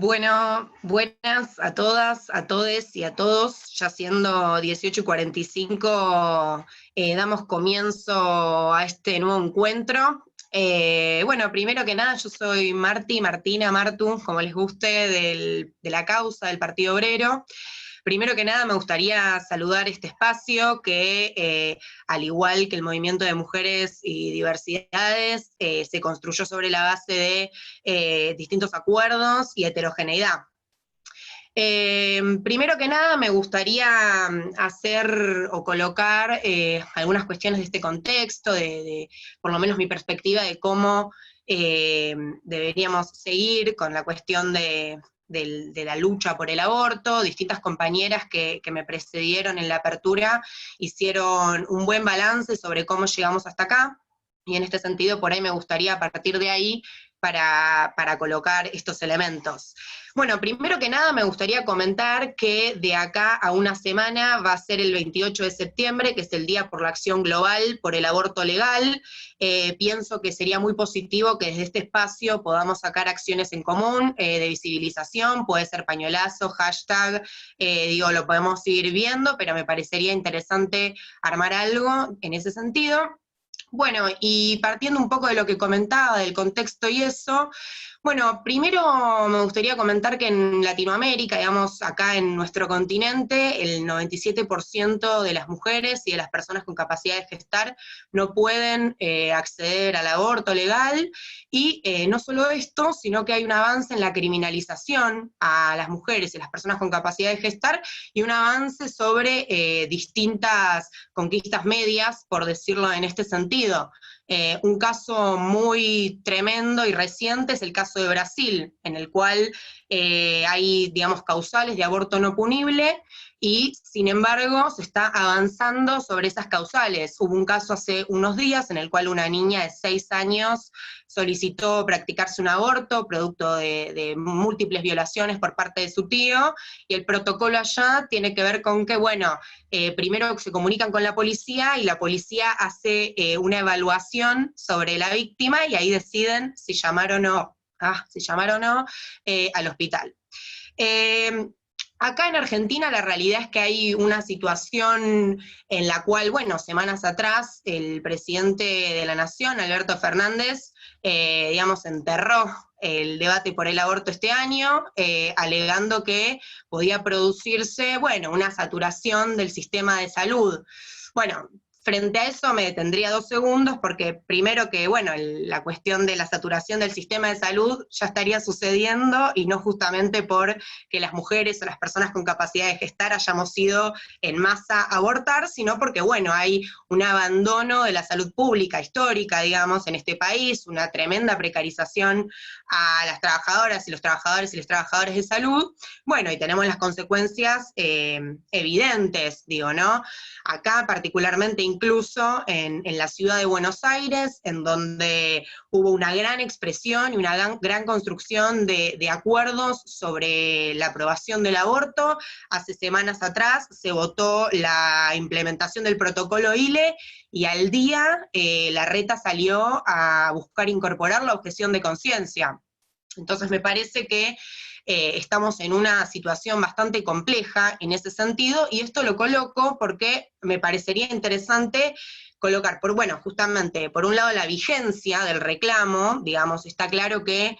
Bueno, buenas a todas, a todes y a todos. Ya siendo 18:45, damos comienzo a este nuevo encuentro. Bueno, primero que nada, yo soy Martina, Martu, como les guste, de la causa del Partido Obrero. Primero que nada, me gustaría saludar este espacio que, al igual que el movimiento de mujeres y diversidades, se construyó sobre la base de distintos acuerdos y heterogeneidad. Primero que nada, me gustaría hacer o colocar algunas cuestiones de este contexto, por lo menos mi perspectiva de cómo deberíamos seguir con la cuestión de la lucha por el aborto. Distintas compañeras que me precedieron en la apertura hicieron un buen balance sobre cómo llegamos hasta acá, y en este sentido por ahí me gustaría a partir de ahí para colocar estos elementos. Bueno, primero que nada me gustaría comentar que de acá a una semana va a ser el 28 de septiembre, que es el Día por la Acción Global por el Aborto Legal. Pienso que sería muy positivo que desde este espacio podamos sacar acciones en común, de visibilización, puede ser pañuelazo, hashtag, lo podemos seguir viendo, pero me parecería interesante armar algo en ese sentido. Bueno, y partiendo un poco de lo que comentaba, del contexto y eso, bueno, primero me gustaría comentar que en Latinoamérica, digamos, acá en nuestro continente, el 97% de las mujeres y de las personas con capacidad de gestar no pueden acceder al aborto legal, y no solo esto, sino que hay un avance en la criminalización a las mujeres y las personas con capacidad de gestar, y un avance sobre distintas conquistas medias, por decirlo en este sentido. Un caso muy tremendo y reciente es el caso de Brasil, en el cual hay, digamos, causales de aborto no punible, y sin embargo se está avanzando sobre esas causales. Hubo un caso hace unos días en el cual una niña de 6 años solicitó practicarse un aborto producto de múltiples violaciones por parte de su tío, y el protocolo allá tiene que ver con que, bueno, primero se comunican con la policía y la policía hace una evaluación sobre la víctima, y ahí deciden si llamar o no, al hospital. Eh, Acá en Argentina la realidad es que hay una situación en la cual, bueno, semanas atrás el presidente de la Nación, Alberto Fernández, digamos, enterró el debate por el aborto este año, alegando que podía producirse, bueno, una saturación del sistema de salud. Bueno, frente a eso me detendría 2 segundos, porque primero que, bueno, la cuestión de la saturación del sistema de salud ya estaría sucediendo, y no justamente por que las mujeres o las personas con capacidad de gestar hayamos ido en masa a abortar, sino porque, bueno, hay un abandono de la salud pública histórica, digamos, en este país, una tremenda precarización a las trabajadoras y los trabajadores y las trabajadoras de salud. Bueno, y tenemos las consecuencias evidentes, digo, ¿no? Acá particularmente incluso en la ciudad de Buenos Aires, en donde hubo una gran expresión y una gran construcción de acuerdos sobre la aprobación del aborto. Hace semanas atrás se votó la implementación del protocolo ILE, y al día la reta salió a buscar incorporar la objeción de conciencia. Entonces me parece que estamos en una situación bastante compleja en ese sentido, y esto lo coloco porque me parecería interesante colocar, bueno, justamente, por un lado la vigencia del reclamo. Digamos, está claro que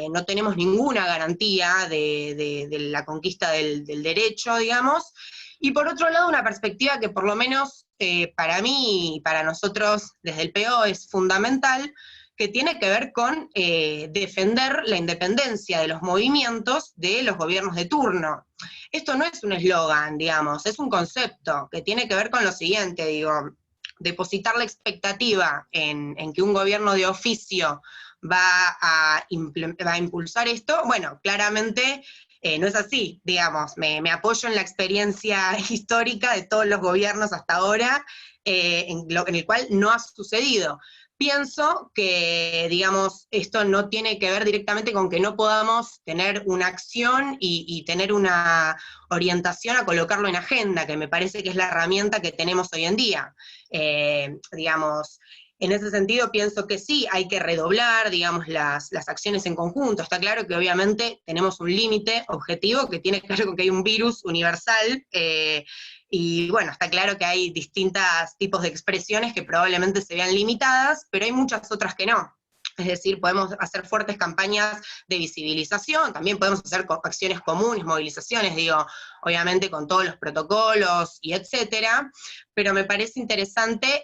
no tenemos ninguna garantía de la conquista del derecho, digamos, y por otro lado una perspectiva que por lo menos para mí y para nosotros desde el PO es fundamental, que tiene que ver con defender la independencia de los movimientos de los gobiernos de turno. Esto no es un eslogan, digamos, es un concepto que tiene que ver con lo siguiente, digo, depositar la expectativa en que un gobierno de oficio va a impulsar esto. Bueno, claramente no es así, digamos, me apoyo en la experiencia histórica de todos los gobiernos hasta ahora, en el cual no ha sucedido. Pienso que, digamos, esto no tiene que ver directamente con que no podamos tener una acción y tener una orientación a colocarlo en agenda, que me parece que es la herramienta que tenemos hoy en día. Digamos, En ese sentido pienso que sí, hay que redoblar, digamos, las acciones en conjunto. Está claro que obviamente tenemos un límite objetivo que tiene que ver con que hay un virus universal, y bueno, está claro que hay distintos tipos de expresiones que probablemente se vean limitadas, pero hay muchas otras que no. Es decir, podemos hacer fuertes campañas de visibilización, también podemos hacer acciones comunes, movilizaciones, digo, obviamente con todos los protocolos y etcétera, pero me parece interesante,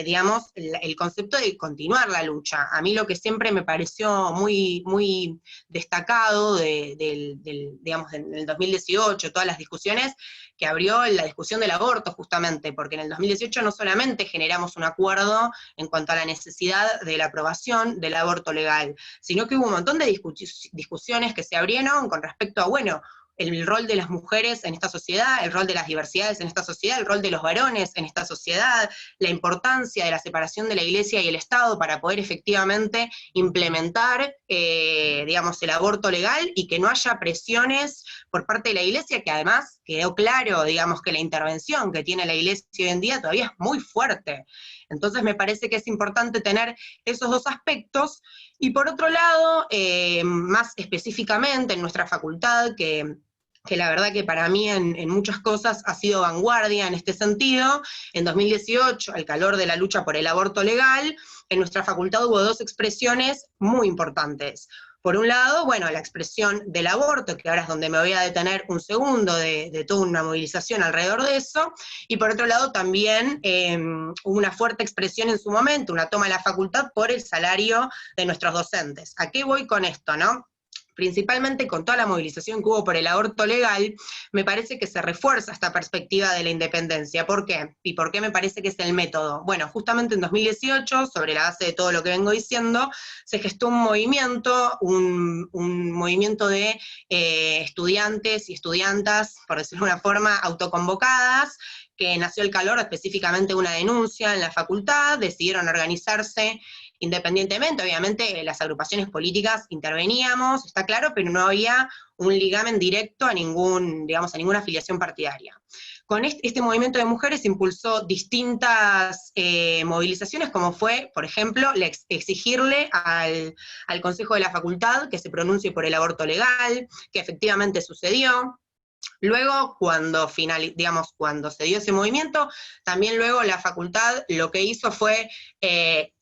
digamos, el concepto de continuar la lucha. A mí lo que siempre me pareció muy, muy destacado digamos, en el 2018, todas las discusiones que abrió la discusión del aborto justamente, porque en el 2018 no solamente generamos un acuerdo en cuanto a la necesidad de la aprobación del aborto legal, sino que hubo un montón de discusiones que se abrieron con respecto a, bueno, el rol de las mujeres en esta sociedad, el rol de las diversidades en esta sociedad, el rol de los varones en esta sociedad, la importancia de la separación de la Iglesia y el Estado para poder efectivamente implementar, digamos, el aborto legal y que no haya presiones por parte de la Iglesia, que además quedó claro, digamos, que la intervención que tiene la Iglesia hoy en día todavía es muy fuerte. Entonces me parece que es importante tener esos dos aspectos, y por otro lado, más específicamente en nuestra facultad, que la verdad que para mí en muchas cosas ha sido vanguardia en este sentido, en 2018, al calor de la lucha por el aborto legal, en nuestra facultad hubo dos expresiones muy importantes. Por un lado, bueno, la expresión del aborto, que ahora es donde me voy a detener un segundo de toda una movilización alrededor de eso, y por otro lado también hubo una fuerte expresión en su momento, una toma de la facultad por el salario de nuestros docentes. ¿A qué voy con esto, no? Principalmente con toda la movilización que hubo por el aborto legal, me parece que se refuerza esta perspectiva de la independencia. ¿Por qué? ¿Y por qué me parece que es el método? Bueno, justamente en 2018, sobre la base de todo lo que vengo diciendo, se gestó un movimiento, un movimiento de estudiantes y estudiantas, por decirlo de una forma, autoconvocadas, que nació el calor, específicamente una denuncia en la facultad, decidieron organizarse independientemente, obviamente las agrupaciones políticas interveníamos, está claro, pero no había un ligamen directo a digamos, a ninguna afiliación partidaria. Con este movimiento de mujeres impulsó distintas movilizaciones, como fue, por ejemplo, exigirle al Consejo de la Facultad que se pronuncie por el aborto legal, que efectivamente sucedió. Luego, digamos, cuando se dio ese movimiento, también luego la facultad lo que hizo fue,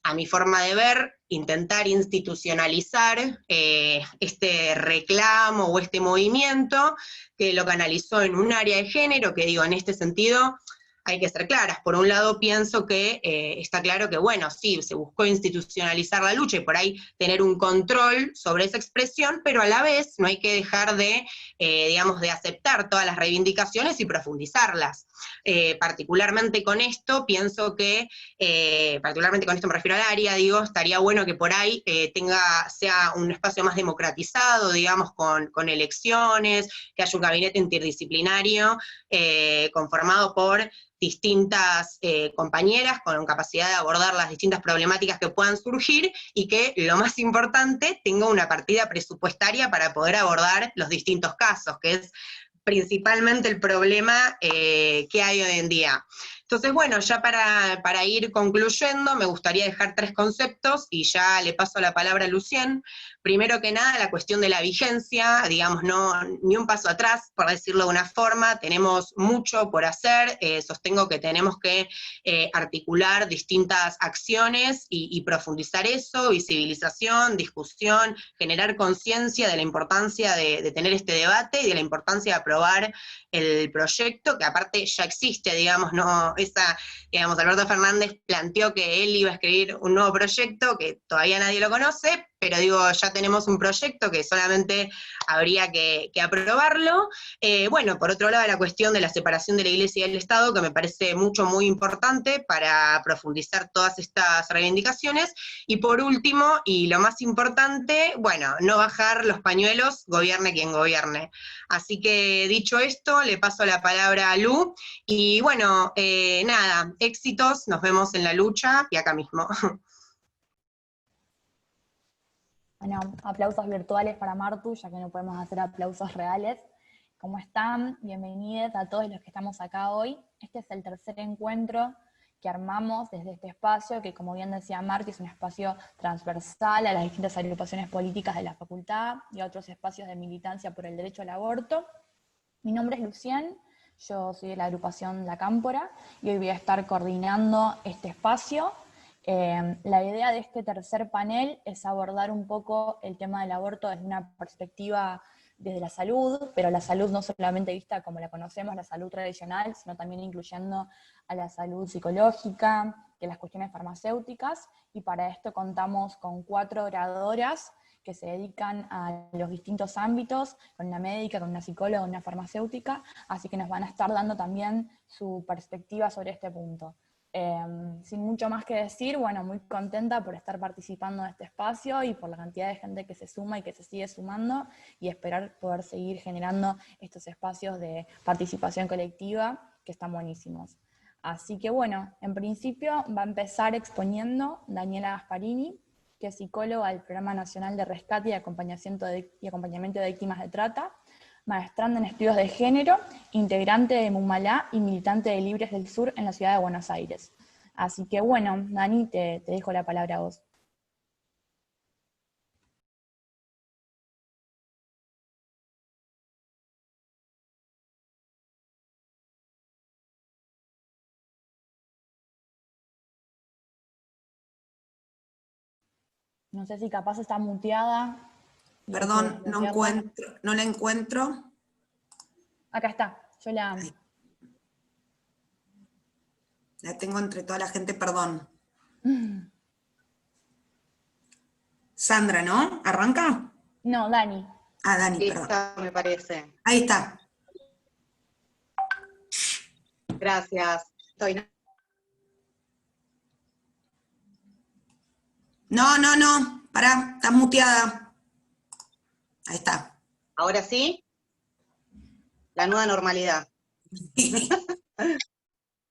a mi forma de ver, intentar institucionalizar este reclamo o este movimiento, que lo canalizó en un área de género, que digo, en este sentido, hay que ser claras. Por un lado pienso que está claro que, bueno, sí, se buscó institucionalizar la lucha y por ahí tener un control sobre esa expresión, pero a la vez no hay que dejar de, digamos, de aceptar todas las reivindicaciones y profundizarlas. Particularmente con esto, pienso que, particularmente con esto me refiero al área, digo, estaría bueno que por ahí sea un espacio más democratizado, digamos, con elecciones, que haya un gabinete interdisciplinario conformado por distintas compañeras con capacidad de abordar las distintas problemáticas que puedan surgir, y que, lo más importante, tenga una partida presupuestaria para poder abordar los distintos casos, que es principalmente el problema que hay hoy en día. Entonces, bueno, ya para ir concluyendo, me gustaría dejar tres conceptos, y ya le paso la palabra a Lucien. Primero que nada, la cuestión de la vigencia, digamos, no, ni un paso atrás, por decirlo de una forma, tenemos mucho por hacer, sostengo que tenemos que articular distintas acciones y profundizar eso, visibilización, discusión, generar conciencia de la importancia de tener este debate y de la importancia de aprobar el proyecto, que aparte ya existe, digamos, no, digamos, Alberto Fernández planteó que él iba a escribir un nuevo proyecto, que todavía nadie lo conoce, pero digo, ya tenemos un proyecto que solamente habría que aprobarlo. Bueno, por otro lado, la cuestión de la separación de la Iglesia y del Estado, que me parece muy importante para profundizar todas estas reivindicaciones. Y por último, y lo más importante, bueno, no bajar los pañuelos, gobierne quien gobierne. Así que, dicho esto, le paso la palabra a Lu, y bueno, nada, éxitos, nos vemos en la lucha y acá mismo. Bueno, aplausos virtuales para Martu, ya que no podemos hacer aplausos reales. ¿Cómo están? Bienvenidos a todos los que estamos acá hoy. Este es el tercer encuentro que armamos desde este espacio, que como bien decía Marti, es un espacio transversal a las distintas agrupaciones políticas de la facultad y a otros espacios de militancia por el derecho al aborto. Mi nombre es Lucien, yo soy de la agrupación La Cámpora y hoy voy a estar coordinando este espacio. La idea de este tercer panel es abordar un poco el tema del aborto desde una perspectiva desde la salud, pero la salud no solamente vista como la conocemos, la salud tradicional, sino también incluyendo a la salud psicológica, que las cuestiones farmacéuticas, y para esto contamos con 4 oradoras que se dedican a los distintos ámbitos, con una médica, con una psicóloga, una farmacéutica, así que nos van a estar dando también su perspectiva sobre este punto. Sin mucho más que decir, bueno, muy contenta por estar participando de este espacio y por la cantidad de gente que se suma y que se sigue sumando, y esperar poder seguir generando estos espacios de participación colectiva que están buenísimos. Así que bueno, en principio va a empezar exponiendo Daniela Gasparini, que es psicóloga del Programa Nacional de Rescate y Acompañamiento de Víctimas de Trata, maestranda en estudios de género, integrante de Mumalá y militante de Libres del Sur en la ciudad de Buenos Aires. Así que bueno, Dani, te dejo la palabra a vos. No sé si capaz está muteada. Perdón, no la encuentro. Acá está, yo la tengo entre toda la gente, perdón. Sandra, ¿no? ¿Arranca? No, Dani. Ah, Dani, perdón. Está, me parece. Ahí está. Gracias. No, pará, está muteada. Ahí está. ¿Ahora sí? La nueva normalidad.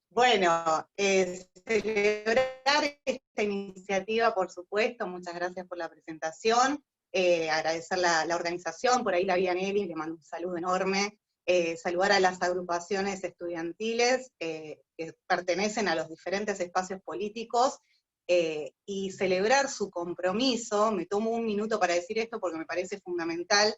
Bueno, celebrar esta iniciativa, por supuesto, muchas gracias por la presentación, agradecer la organización, por ahí la vi a Nelly, le mando un saludo enorme, saludar a las agrupaciones estudiantiles que pertenecen a los diferentes espacios políticos, y celebrar su compromiso. Me tomo un minuto para decir esto porque me parece fundamental,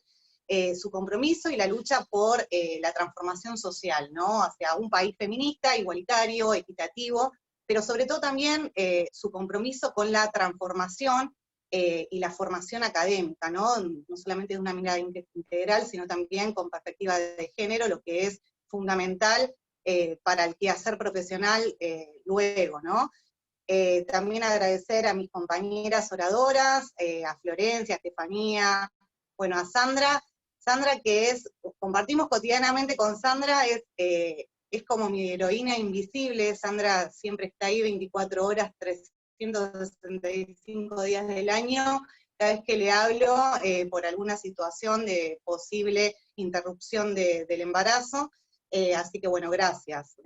su compromiso y la lucha por la transformación social, ¿no? Hacia un país feminista, igualitario, equitativo, pero sobre todo también su compromiso con la transformación y la formación académica, ¿no? No solamente de una mirada integral, sino también con perspectiva de género, lo que es fundamental para el quehacer profesional luego, ¿no? También agradecer a mis compañeras oradoras, a Florencia, a Estefanía, bueno, a Sandra, que compartimos cotidianamente con Sandra, es como mi heroína invisible. Sandra siempre está ahí 24 horas, 365 días del año, cada vez que le hablo por alguna situación de posible interrupción del embarazo, así que bueno, gracias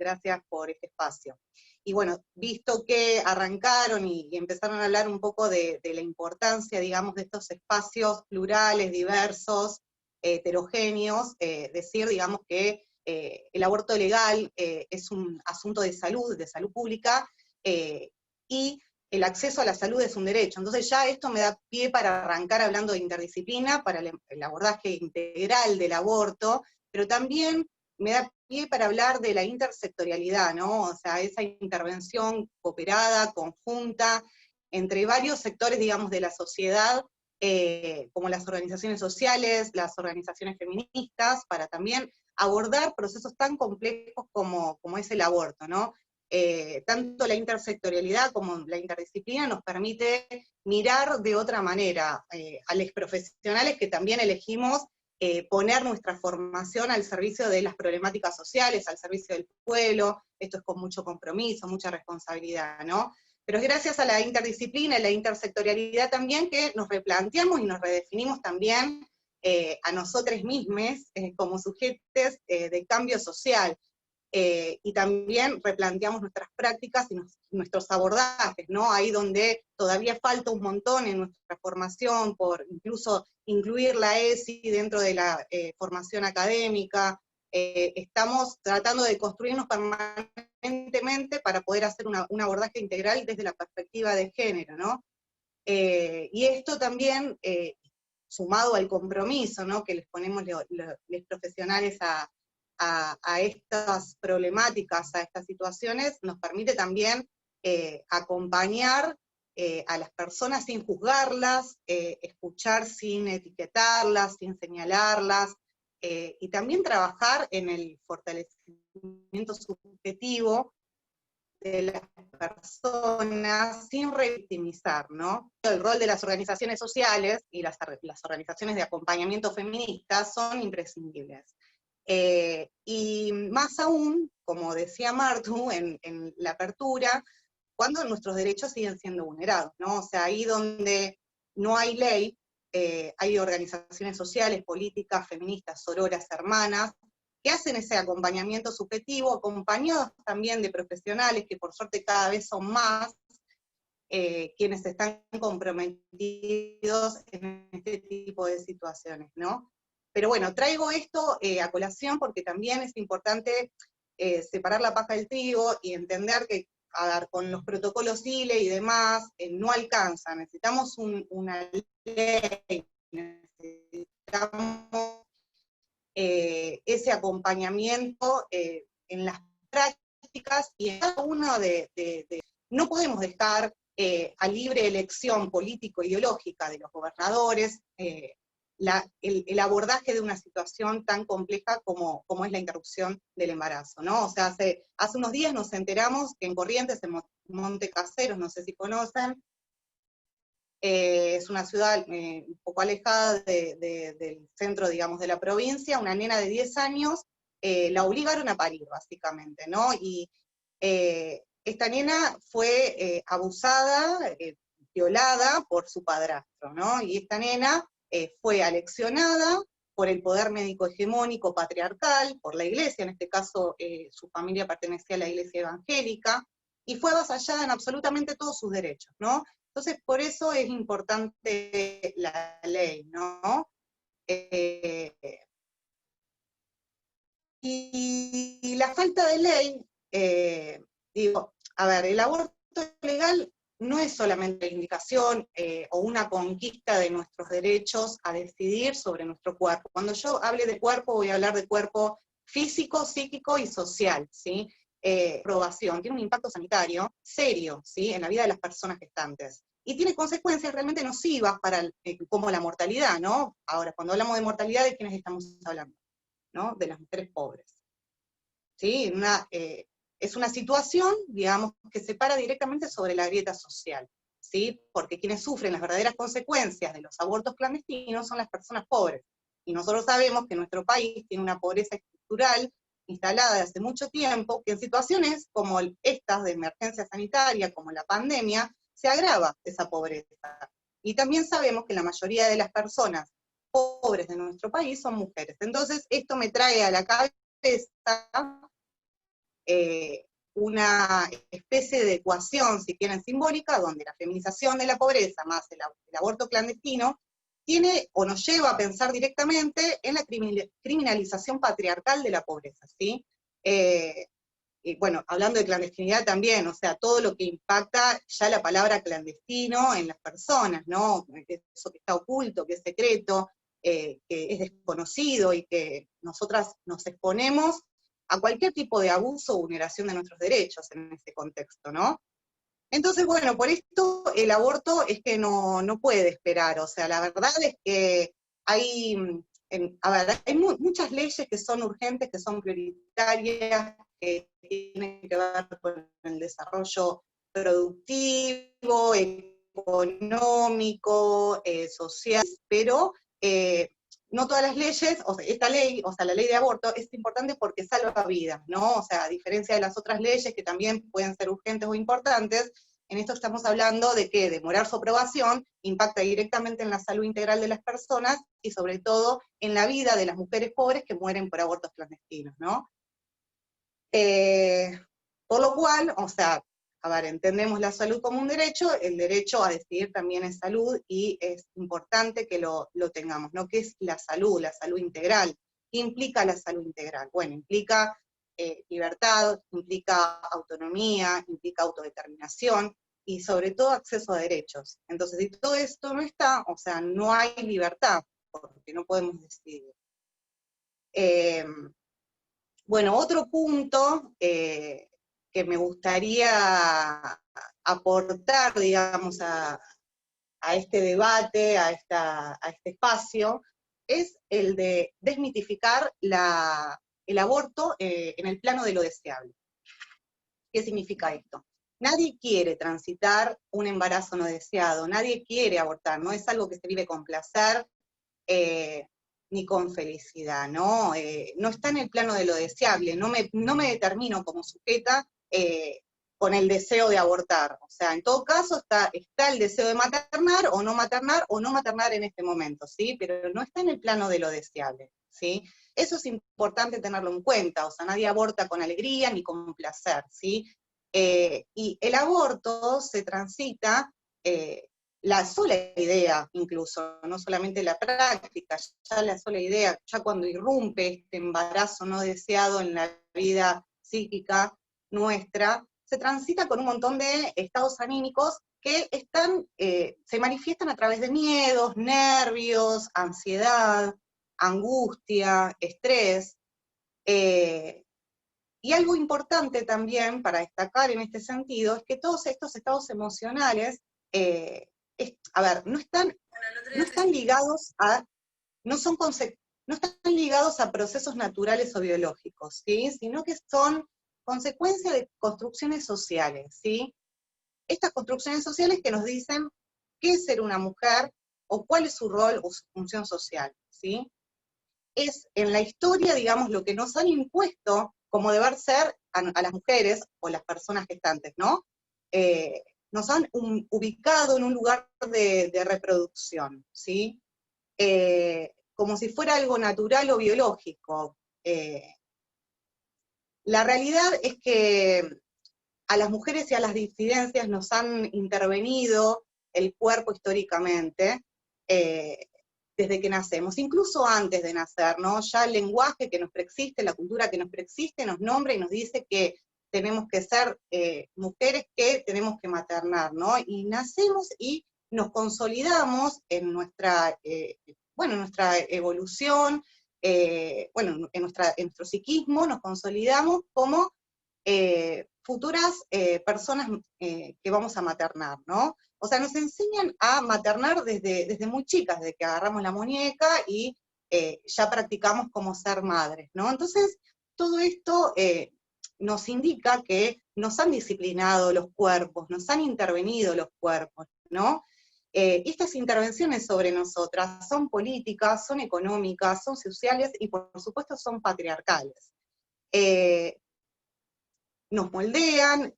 por este espacio. Y bueno, visto que arrancaron y empezaron a hablar un poco de la importancia, digamos, de estos espacios plurales, diversos, heterogéneos, decir, digamos, que el aborto legal es un asunto de salud pública, y el acceso a la salud es un derecho. Entonces ya esto me da pie para arrancar hablando de interdisciplina, para el abordaje integral del aborto, pero también me da pie para hablar de la intersectorialidad, ¿no? O sea, esa intervención cooperada, conjunta, entre varios sectores, digamos, de la sociedad, como las organizaciones sociales, las organizaciones feministas, para también abordar procesos tan complejos como es el aborto, ¿no? Tanto la intersectorialidad como la interdisciplina nos permite mirar de otra manera a los profesionales que también elegimos poner nuestra formación al servicio de las problemáticas sociales, al servicio del pueblo. Esto es con mucho compromiso, mucha responsabilidad, ¿no? Pero es gracias a la interdisciplina y la intersectorialidad también que nos replanteamos y nos redefinimos también a nosotros mismos como sujetos de cambio social. Y también replanteamos nuestras prácticas y nuestros abordajes, ¿no? Ahí donde todavía falta un montón en nuestra formación, por incluso incluir la ESI dentro de la formación académica. Estamos tratando de construirnos permanentemente permanentemente para poder hacer un abordaje integral desde la perspectiva de género, ¿no? Y esto también, sumado al compromiso, ¿no?, que les ponemos los profesionales a estas problemáticas, a estas situaciones, nos permite también acompañar a las personas sin juzgarlas, escuchar sin etiquetarlas, sin señalarlas, y también trabajar en el fortalecimiento subjetivo de las personas sin revictimizar, ¿no? El rol de las organizaciones sociales y las organizaciones de acompañamiento feministas son imprescindibles. Y más aún, como decía Martu en la apertura, cuando nuestros derechos siguen siendo vulnerados, ¿no? O sea, ahí donde no hay ley, hay organizaciones sociales, políticas, feministas, sororas, hermanas, que hacen ese acompañamiento subjetivo, acompañados también de profesionales, que por suerte cada vez son más, quienes están comprometidos en este tipo de situaciones, ¿no? Pero bueno, traigo esto a colación porque también es importante separar la paja del trigo y entender que, a ver, con los protocolos ILE y demás, no alcanza, necesitamos una ley, necesitamos ese acompañamiento en las prácticas y en cada uno no podemos dejar a libre elección político-ideológica de los gobernadores el abordaje de una situación tan compleja como es la interrupción del embarazo, ¿no? O sea, hace unos días nos enteramos que en Corrientes, en Monte Caseros, no sé si conocen, es una ciudad un poco alejada del centro, digamos, de la provincia, una nena de 10 años, la obligaron a parir, básicamente, ¿no? Y esta nena fue abusada, violada por su padrastro, ¿no? Y esta nena fue aleccionada por el poder médico hegemónico patriarcal, por la iglesia, en este caso su familia pertenecía a la iglesia evangélica, y fue avasallada en absolutamente todos sus derechos, ¿no? Entonces, por eso es importante la ley, ¿no? Y la falta de ley, digo, a ver, el aborto legal no es solamente la indicación o una conquista de nuestros derechos a decidir sobre nuestro cuerpo. Cuando yo hable de cuerpo, voy a hablar de cuerpo físico, psíquico y social, ¿sí? Probación, tiene un impacto sanitario serio, ¿sí?, en la vida de las personas gestantes. Y tiene consecuencias realmente nocivas como la mortalidad, ¿no? Ahora, cuando hablamos de mortalidad, ¿de quiénes estamos hablando? ¿No? De las mujeres pobres. ¿Sí? Es una situación, digamos, que se para directamente sobre la grieta social, ¿sí? Porque quienes sufren las verdaderas consecuencias de los abortos clandestinos son las personas pobres. Y nosotros sabemos que nuestro país tiene una pobreza estructural instalada desde hace mucho tiempo, que en situaciones como estas de emergencia sanitaria, como la pandemia, se agrava esa pobreza. Y también sabemos que la mayoría de las personas pobres de nuestro país son mujeres. Entonces, esto me trae a la cabeza una especie de ecuación, si quieren simbólica, donde la feminización de la pobreza más el aborto clandestino tiene o nos lleva a pensar directamente en la criminalización patriarcal de la pobreza, ¿sí? Y bueno, hablando de clandestinidad también, o sea, todo lo que impacta ya la palabra clandestino en las personas, ¿no? Eso que está oculto, que es secreto, que es desconocido y que nosotras nos exponemos a cualquier tipo de abuso o vulneración de nuestros derechos en ese contexto, ¿no? Entonces, bueno, por esto el aborto es que no puede esperar, o sea, la verdad es que hay, hay muchas leyes que son urgentes, que son prioritarias, que tienen que ver con el desarrollo productivo, económico, social, pero no todas las leyes, o sea, esta ley, o sea, la ley de aborto es importante porque salva vidas, ¿no? O sea, a diferencia de las otras leyes que también pueden ser urgentes o importantes, en esto estamos hablando de que demorar su aprobación impacta directamente en la salud integral de las personas y sobre todo en la vida de las mujeres pobres que mueren por abortos clandestinos, ¿no? Por lo cual, o sea, a ver, entendemos la salud como un derecho, el derecho a decidir también es salud, y es importante que lo tengamos, ¿no? ¿Qué es la salud integral? ¿Qué implica la salud integral? Bueno, implica libertad, implica autonomía, implica autodeterminación, y sobre todo acceso a derechos. Entonces, si todo esto no está, o sea, no hay libertad, porque no podemos decidir. Bueno, otro punto que me gustaría aportar, digamos, a este debate, a este espacio, es el de desmitificar el aborto en el plano de lo deseable. ¿Qué significa esto? Nadie quiere transitar un embarazo no deseado, nadie quiere abortar, no es algo que se vive con placer ni con felicidad, ¿no? No está en el plano de lo deseable, no me determino como sujeta con el deseo de abortar. O sea, en todo caso está el deseo de maternar o no maternar en este momento, ¿sí? Pero no está en el plano de lo deseable, ¿sí? Eso es importante tenerlo en cuenta, o sea, nadie aborta con alegría ni con placer, ¿sí? Y el aborto se transita, la sola idea incluso, no solamente la práctica, ya la sola idea, ya cuando irrumpe este embarazo no deseado en la vida psíquica nuestra, se transita con un montón de estados anímicos que se manifiestan a través de miedos, nervios, ansiedad, angustia, estrés. Y algo importante también para destacar en este sentido es que todos estos estados emocionales, no están ligados no están ligados a procesos naturales o biológicos, ¿sí? Sino que son consecuencia de construcciones sociales, ¿sí? Estas construcciones sociales que nos dicen qué es ser una mujer, o cuál es su rol o su función social, ¿sí? Es en la historia, digamos, lo que nos han impuesto como deber ser a las mujeres o las personas gestantes, ¿no? Nos han ubicado en un lugar de reproducción, ¿sí? Como si fuera algo natural o biológico. La realidad es que a las mujeres y a las disidencias nos han intervenido el cuerpo históricamente, desde que nacemos, incluso antes de nacer, ¿no? Ya el lenguaje que nos preexiste, la cultura que nos preexiste, nos nombra y nos dice que tenemos que ser mujeres que tenemos que maternar, ¿no? Y nacemos y nos consolidamos en nuestra evolución, en nuestro psiquismo, nos consolidamos como futuras personas que vamos a maternar, ¿no? O sea, nos enseñan a maternar desde muy chicas, desde que agarramos la muñeca y ya practicamos cómo ser madres, ¿no? Entonces, todo esto nos indica que nos han disciplinado los cuerpos, nos han intervenido los cuerpos, ¿no? Estas intervenciones sobre nosotras son políticas, son económicas, son sociales y por supuesto son patriarcales. Nos moldean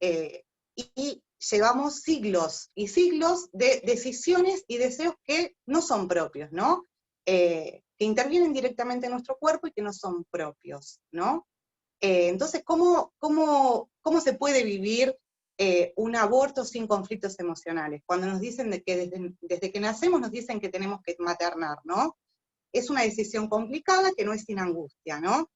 y llevamos siglos y siglos de decisiones y deseos que no son propios, ¿no? Que intervienen directamente en nuestro cuerpo y que no son propios, ¿no? Entonces, ¿cómo se puede vivir un aborto sin conflictos emocionales? Cuando nos dicen que desde que nacemos nos dicen que tenemos que maternar, ¿no? Es una decisión complicada que no es sin angustia, ¿no?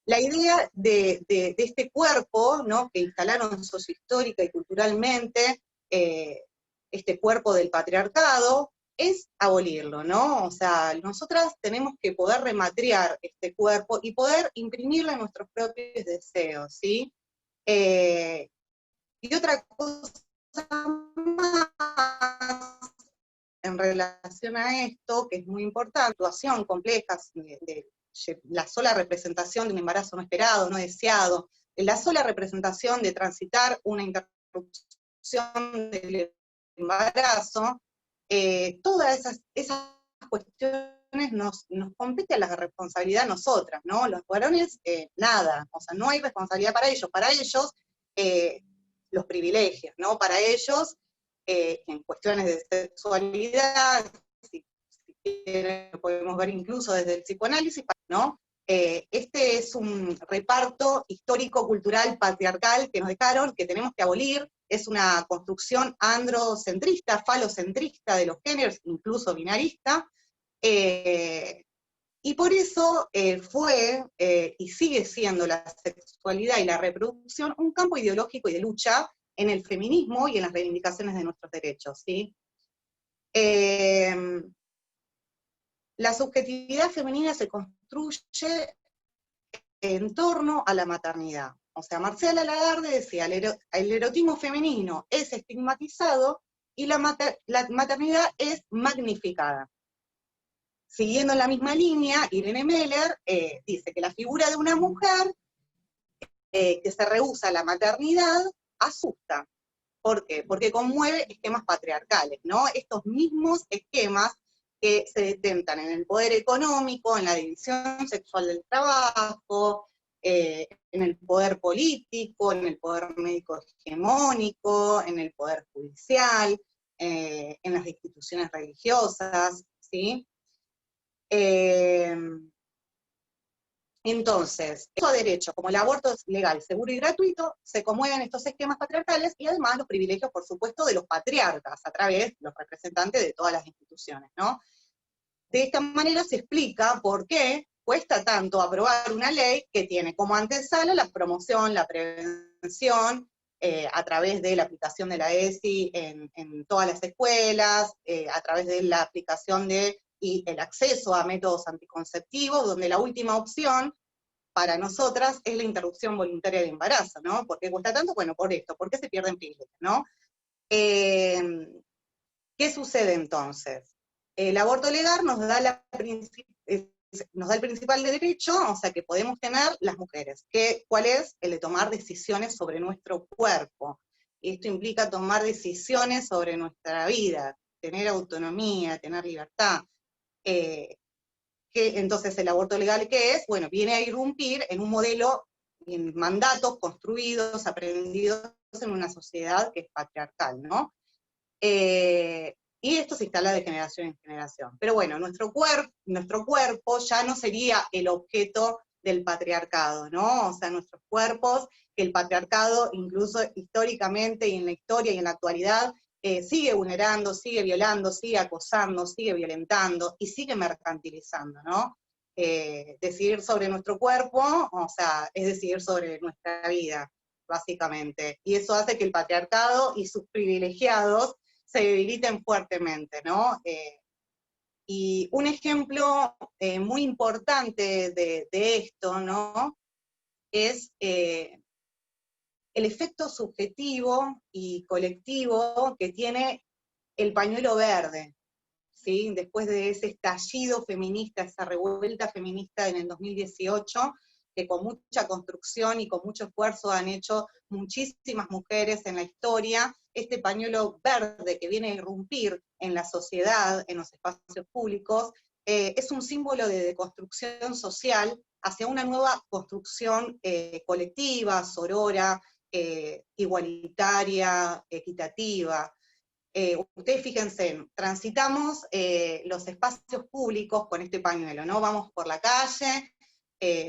La idea de este cuerpo, ¿no? Que instalaron sociohistórica y culturalmente, este cuerpo del patriarcado, es abolirlo, ¿no? O sea, nosotras tenemos que poder rematriar este cuerpo y poder imprimirle nuestros propios deseos, ¿sí? Y otra cosa más en relación a esto, que es muy importante, situación compleja de la sola representación de un embarazo no esperado, no deseado, la sola representación de transitar una interrupción del embarazo, todas esas cuestiones nos compete a la responsabilidad a nosotras, ¿no? Los varones, nada, o sea, no hay responsabilidad para ellos los privilegios, ¿no? Para ellos, en cuestiones de sexualidad, si quieren, podemos ver incluso desde el psicoanálisis, ¿no? Este es un reparto histórico-cultural patriarcal que nos dejaron, que tenemos que abolir, es una construcción androcentrista, falocentrista de los géneros, incluso binarista, y Y por eso fue y sigue siendo la sexualidad y la reproducción un campo ideológico y de lucha en el feminismo y en las reivindicaciones de nuestros derechos, ¿sí? La subjetividad femenina se construye en torno a la maternidad. O sea, Marcela Lagarde decía, el erotismo femenino es estigmatizado y la maternidad es magnificada. Siguiendo la misma línea, Irene Meller dice que la figura de una mujer que se rehúsa a la maternidad asusta. ¿Por qué? Porque conmueve esquemas patriarcales, ¿no? Estos mismos esquemas que se detentan en el poder económico, en la división sexual del trabajo, en el poder político, en el poder médico hegemónico, en el poder judicial, en las instituciones religiosas, ¿sí? Entonces, esos derechos, como el aborto legal, seguro y gratuito, se conmueven estos esquemas patriarcales y además los privilegios, por supuesto, de los patriarcas, a través de los representantes de todas las instituciones, ¿no? De esta manera se explica por qué cuesta tanto aprobar una ley que tiene como antesala la promoción, la prevención, a través de la aplicación de la ESI en todas las escuelas, a través de la aplicación y el acceso a métodos anticonceptivos, donde la última opción para nosotras es la interrupción voluntaria de embarazo, ¿no? ¿Por qué cuesta tanto? Bueno, por esto, porque se pierden píldoras, ¿no? ¿Qué sucede entonces? El aborto legal nos da el principal derecho, o sea, que podemos tener las mujeres. ¿Cuál es? El de tomar decisiones sobre nuestro cuerpo. Esto implica tomar decisiones sobre nuestra vida, tener autonomía, tener libertad. Entonces el aborto legal, ¿qué es? Bueno, viene a irrumpir en un modelo, en mandatos construidos, aprendidos en una sociedad que es patriarcal, ¿no? Y esto se instala de generación en generación. Pero bueno, nuestro cuerpo ya no sería el objeto del patriarcado, ¿no? O sea, nuestros cuerpos, que el patriarcado, incluso históricamente y en la historia y en la actualidad, sigue vulnerando, sigue violando, sigue acosando, sigue violentando y sigue mercantilizando, ¿no? Decidir sobre nuestro cuerpo, o sea, es decidir sobre nuestra vida, básicamente. Y eso hace que el patriarcado y sus privilegiados se debiliten fuertemente, ¿no? Y un ejemplo muy importante de esto, ¿no? Es el efecto subjetivo y colectivo que tiene el pañuelo verde, ¿sí? Después de ese estallido feminista, esa revuelta feminista en el 2018, que con mucha construcción y con mucho esfuerzo han hecho muchísimas mujeres en la historia, este pañuelo verde que viene a irrumpir en la sociedad, en los espacios públicos, es un símbolo de deconstrucción social hacia una nueva construcción colectiva, sorora, igualitaria, equitativa. Ustedes fíjense, transitamos los espacios públicos con este pañuelo, ¿no? Vamos por la calle,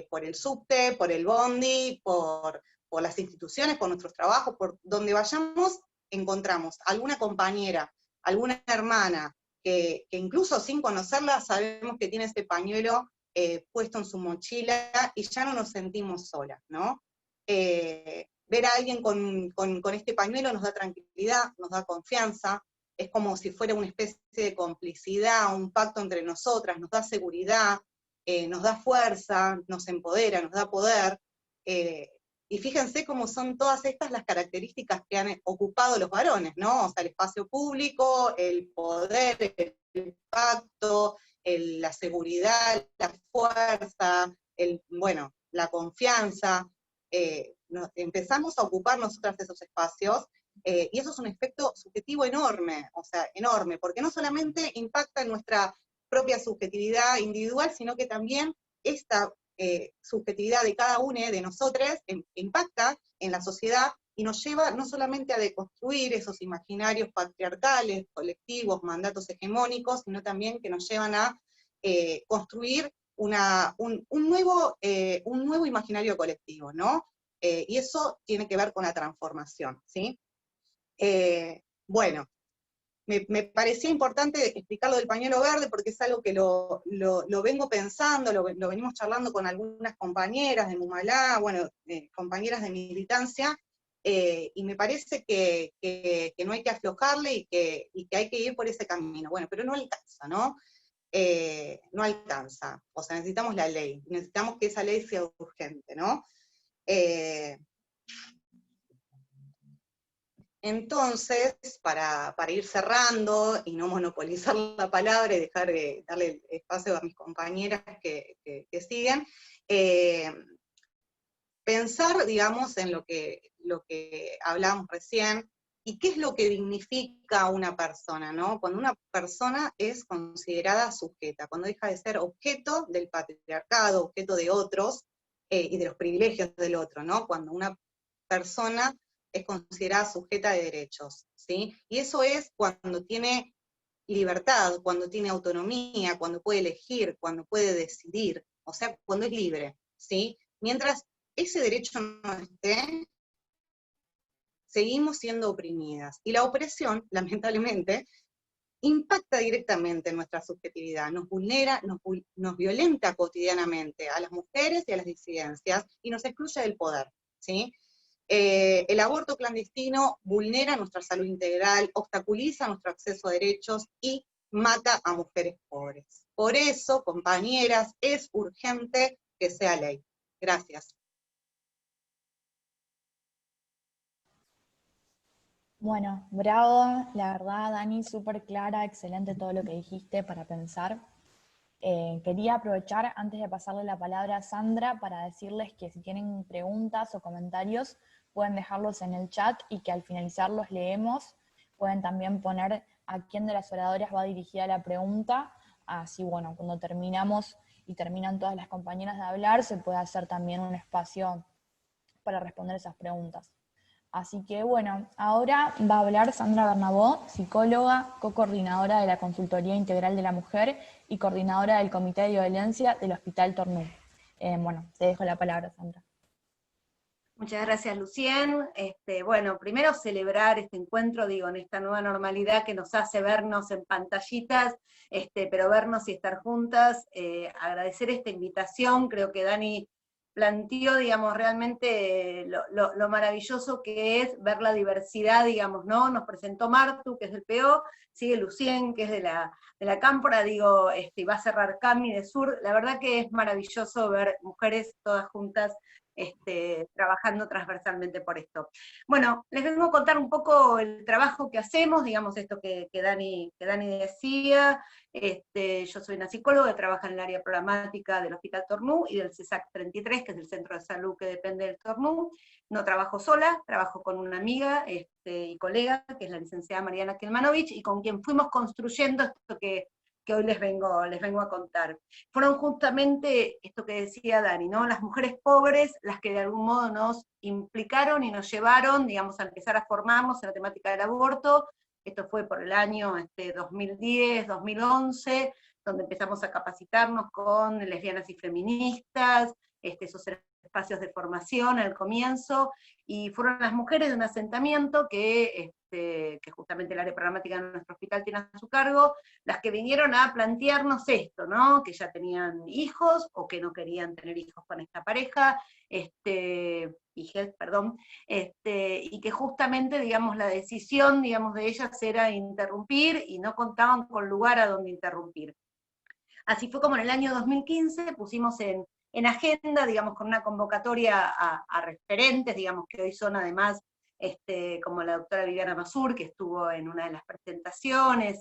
por el subte, por el bondi, por las instituciones, por nuestros trabajos, por donde vayamos, encontramos alguna compañera, alguna hermana, que incluso sin conocerla sabemos que tiene este pañuelo puesto en su mochila y ya no nos sentimos solas, ¿no? Ver a alguien con este pañuelo nos da tranquilidad, nos da confianza, es como si fuera una especie de complicidad, un pacto entre nosotras, nos da seguridad, nos da fuerza, nos empodera, nos da poder, y fíjense cómo son todas estas las características que han ocupado los varones, ¿no? O sea, el espacio público, el poder, el pacto, la seguridad, la fuerza, bueno, la confianza, empezamos a ocupar nosotras esos espacios, y eso es un efecto subjetivo enorme, o sea, enorme, porque no solamente impacta en nuestra propia subjetividad individual, sino que también esta subjetividad de cada una de nosotros impacta en la sociedad y nos lleva no solamente a deconstruir esos imaginarios patriarcales, colectivos, mandatos hegemónicos, sino también que nos llevan a construir un nuevo imaginario colectivo, ¿no? Y eso tiene que ver con la transformación, ¿sí? Bueno, me parecía importante explicar lo del pañuelo verde porque es algo que lo vengo pensando, lo venimos charlando con algunas compañeras de Mumalá, bueno, compañeras de militancia, y me parece que no hay que aflojarle y que hay que ir por ese camino. Bueno, pero no alcanza, ¿no? No alcanza. O sea, necesitamos la ley, necesitamos que esa ley sea urgente, ¿no? Entonces, para ir cerrando y no monopolizar la palabra y darle espacio a mis compañeras que siguen, pensar, digamos, en lo que hablábamos recién, y qué es lo que dignifica a una persona, ¿no? Cuando una persona es considerada sujeta, cuando deja de ser objeto del patriarcado, objeto de otros, y de los privilegios del otro, ¿no? Cuando una persona es considerada sujeta de derechos, ¿sí? Y eso es cuando tiene libertad, cuando tiene autonomía, cuando puede elegir, cuando puede decidir, o sea, cuando es libre, ¿sí? Mientras ese derecho no esté, seguimos siendo oprimidas. Y la opresión, lamentablemente, impacta directamente en nuestra subjetividad, nos vulnera, nos violenta cotidianamente a las mujeres y a las disidencias, y nos excluye del poder, ¿sí? El aborto clandestino vulnera nuestra salud integral, obstaculiza nuestro acceso a derechos y mata a mujeres pobres. Por eso, compañeras, es urgente que sea ley. Gracias. Bueno, bravo, la verdad, Dani, súper clara, excelente todo lo que dijiste para pensar. Quería aprovechar, antes de pasarle la palabra a Sandra, para decirles que si tienen preguntas o comentarios, pueden dejarlos en el chat y que al finalizar los leemos. Pueden también poner a quién de las oradoras va dirigida la pregunta, así bueno, cuando terminamos y terminan todas las compañeras de hablar, se puede hacer también un espacio para responder esas preguntas. Así que bueno, ahora va a hablar Sandra Bernabó, psicóloga, co-coordinadora de la Consultoría Integral de la Mujer y coordinadora del Comité de Violencia del Hospital Tornú. Bueno, te dejo la palabra, Sandra. Muchas gracias, Lucien. Bueno, primero celebrar este encuentro, digo, en esta nueva normalidad que nos hace vernos en pantallitas, pero vernos y estar juntas. Agradecer esta invitación, creo que Dani planteó, digamos, realmente lo maravilloso que es ver la diversidad, digamos, ¿no? Nos presentó Martu, que es del PO, sigue Lucien, que es de la Cámpora, digo, y va a cerrar Cami de Sur. La verdad que es maravilloso ver mujeres todas juntas, trabajando transversalmente por esto. Bueno, les vengo a contar un poco el trabajo que hacemos, digamos esto que Dani decía. Yo soy una psicóloga que trabaja en el área programática del Hospital Tornú y del CESAC 33, que es el centro de salud que depende del Tornú. No trabajo sola, trabajo con una amiga y colega, que es la licenciada Mariana Kelmanovich, y con quien fuimos construyendo esto que hoy les vengo a contar. Fueron justamente esto que decía Dani, ¿no? Las mujeres pobres las que de algún modo nos implicaron y nos llevaron, digamos, a empezar a formarnos en la temática del aborto. Esto fue por el año 2010, 2011, donde empezamos a capacitarnos con lesbianas y feministas, esos espacios de formación al comienzo, y fueron las mujeres de un asentamiento que justamente el área programática de nuestro hospital tiene a su cargo, las que vinieron a plantearnos esto, ¿no? Que ya tenían hijos, o que no querían tener hijos con esta pareja, hijes, perdón, y que justamente, digamos, la decisión, digamos, de ellas era interrumpir, y no contaban con lugar a donde interrumpir. Así fue como en el año 2015 pusimos en agenda, digamos, con una convocatoria a referentes, digamos, que hoy son además, como la doctora Viviana Masur, que estuvo en una de las presentaciones,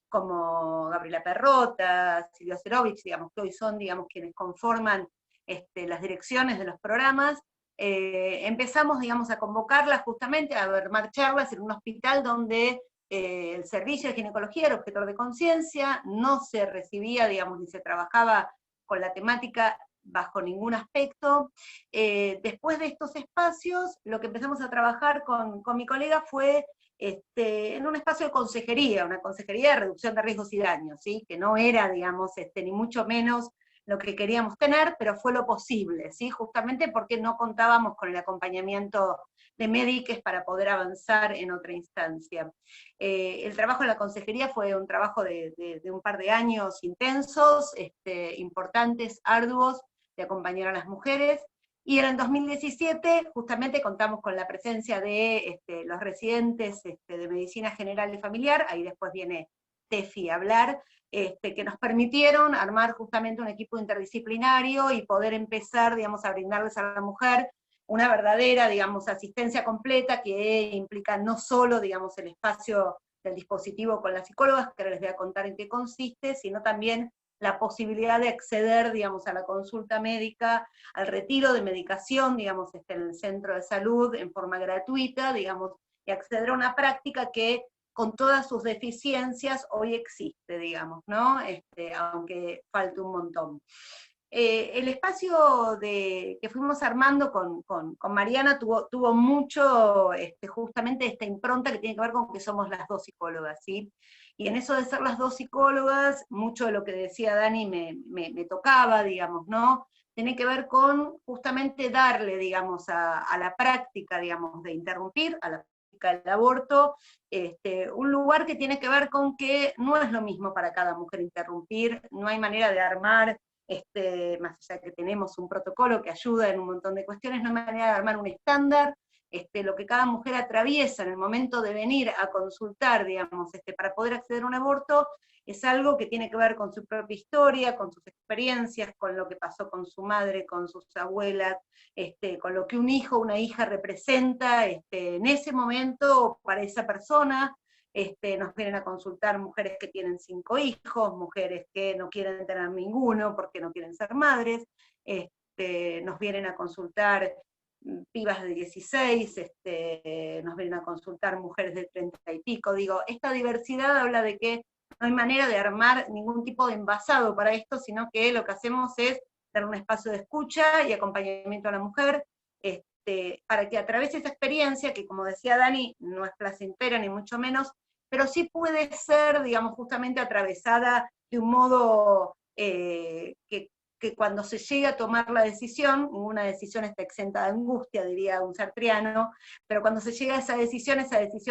como Gabriela Perrota, Silvia Serovich, digamos, que hoy son, digamos, quienes conforman las direcciones de los programas. Empezamos, digamos, a convocarlas justamente, a armar charlas en un hospital donde el servicio de ginecología era objetor de conciencia, no se recibía, digamos, ni se trabajaba con la temática bajo ningún aspecto. Después de estos espacios, lo que empezamos a trabajar con mi colega fue en un espacio de consejería, una consejería de reducción de riesgos y daños, ¿sí? Que no era, digamos, ni mucho menos lo que queríamos tener, pero fue lo posible, ¿sí? Justamente porque no contábamos con el acompañamiento de médicos para poder avanzar en otra instancia. El trabajo en la consejería fue un trabajo de un par de años intensos, importantes, arduos, de acompañar a las mujeres, y en el 2017 justamente contamos con la presencia de los residentes de Medicina General y Familiar, ahí después viene Tefi a hablar, que nos permitieron armar justamente un equipo interdisciplinario y poder empezar, digamos, a brindarles a la mujer una verdadera, digamos, asistencia completa que implica no solo, digamos, el espacio del dispositivo con las psicólogas, que ahora les voy a contar en qué consiste, sino también la posibilidad de acceder, digamos, a la consulta médica, al retiro de medicación, digamos, en el centro de salud en forma gratuita, digamos, y acceder a una práctica que con todas sus deficiencias hoy existe, digamos, ¿no? Aunque falte un montón. El espacio que fuimos armando con Mariana tuvo mucho, justamente esta impronta que tiene que ver con que somos las dos psicólogas, ¿sí? Y en eso de ser las dos psicólogas, mucho de lo que decía Dani me tocaba, digamos, ¿no? Tiene que ver con justamente darle, digamos, a la práctica, digamos, de interrumpir, a la práctica del aborto, un lugar que tiene que ver con que no es lo mismo para cada mujer interrumpir, no hay manera de armar, más allá que tenemos un protocolo que ayuda en un montón de cuestiones, no hay manera de armar un estándar, lo que cada mujer atraviesa en el momento de venir a consultar, digamos, para poder acceder a un aborto, es algo que tiene que ver con su propia historia, con sus experiencias, con lo que pasó con su madre, con sus abuelas, con lo que un hijo o una hija representa en ese momento para esa persona. Nos vienen a consultar mujeres que tienen 5 hijos, mujeres que no quieren tener ninguno porque no quieren ser madres, nos vienen a consultar pibas de 16, nos vienen a consultar mujeres de 30 y pico. Digo, esta diversidad habla de que no hay manera de armar ningún tipo de envasado para esto, sino que lo que hacemos es dar un espacio de escucha y acompañamiento a la mujer, para que a través de esa experiencia, que como decía Dani, no es placentera ni mucho menos, pero sí puede ser, digamos, justamente atravesada de un modo que cuando se llega a tomar la decisión, ninguna decisión está exenta de angustia, diría un sartriano, pero cuando se llega a esa decisión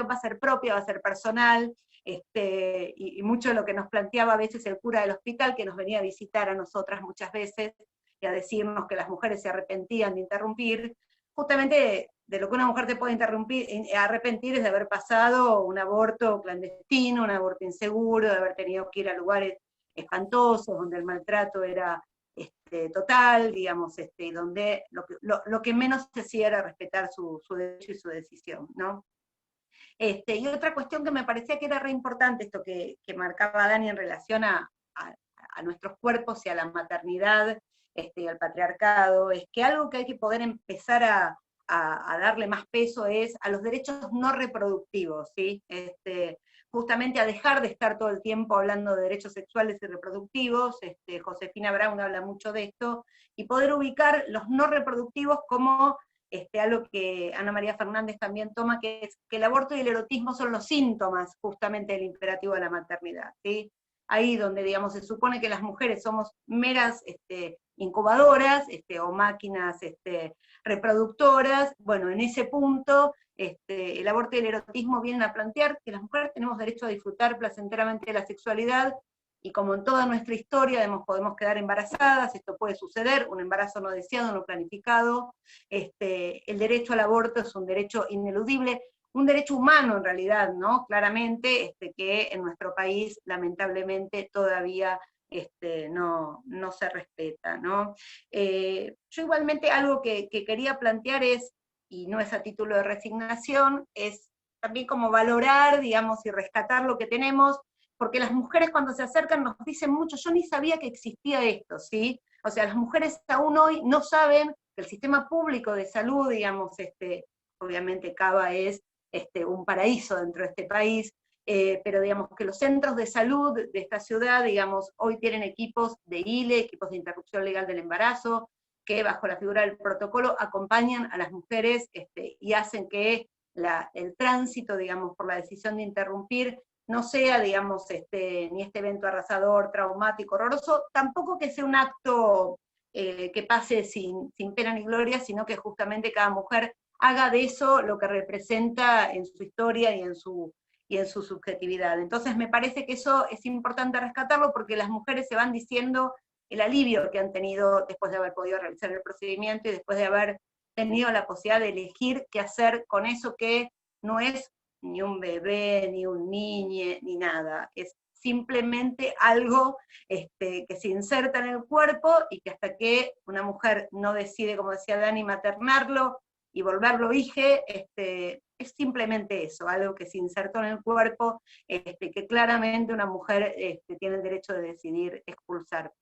va a ser propia, va a ser personal, y mucho de lo que nos planteaba a veces el cura del hospital, que nos venía a visitar a nosotras muchas veces, y a decirnos que las mujeres se arrepentían de interrumpir, justamente de lo que una mujer te puede arrepentir es de haber pasado un aborto clandestino, un aborto inseguro, de haber tenido que ir a lugares espantosos, donde el maltrato era total, digamos, donde lo que menos se hacía era respetar su derecho y su decisión, ¿no? Y otra cuestión que me parecía que era re importante, esto que marcaba Dani en relación a nuestros cuerpos y a la maternidad, y al patriarcado, es que algo que hay que poder empezar a darle más peso es a los derechos no reproductivos, ¿sí? Justamente a dejar de estar todo el tiempo hablando de derechos sexuales y reproductivos, Josefina Brown habla mucho de esto, y poder ubicar los no reproductivos como algo que Ana María Fernández también toma, que es que el aborto y el erotismo son los síntomas justamente del imperativo de la maternidad, ¿sí? Ahí donde, digamos, se supone que las mujeres somos meras incubadoras, o máquinas reproductoras, bueno, en ese punto el aborto y el erotismo vienen a plantear que las mujeres tenemos derecho a disfrutar placenteramente de la sexualidad, y como en toda nuestra historia podemos quedar embarazadas, esto puede suceder, un embarazo no deseado, no planificado, el derecho al aborto es un derecho ineludible, un derecho humano en realidad, ¿no? Claramente, que en nuestro país lamentablemente todavía no se respeta, ¿no? Yo igualmente algo que quería plantear es, y no es a título de resignación, es también como valorar, digamos, y rescatar lo que tenemos, porque las mujeres cuando se acercan nos dicen mucho, yo ni sabía que existía esto, ¿sí? O sea, las mujeres aún hoy no saben que el sistema público de salud, digamos, obviamente Cava es un paraíso dentro de este país, pero digamos que los centros de salud de esta ciudad, digamos, hoy tienen equipos de ILE, equipos de interrupción legal del embarazo, que bajo la figura del protocolo acompañan a las mujeres y hacen que el tránsito, digamos, por la decisión de interrumpir no sea, digamos, ni este evento arrasador, traumático, horroroso, tampoco que sea un acto que pase sin pena ni gloria, sino que justamente cada mujer haga de eso lo que representa en su historia y en su subjetividad. Entonces me parece que eso es importante rescatarlo, porque las mujeres se van diciendo el alivio que han tenido después de haber podido realizar el procedimiento y después de haber tenido la posibilidad de elegir qué hacer con eso que no es ni un bebé, ni un niño, ni nada, es simplemente algo que se inserta en el cuerpo y que hasta que una mujer no decide, como decía Dani, maternarlo y volverlo hije, es simplemente eso, algo que se insertó en el cuerpo, que claramente una mujer tiene el derecho de decidir expulsar.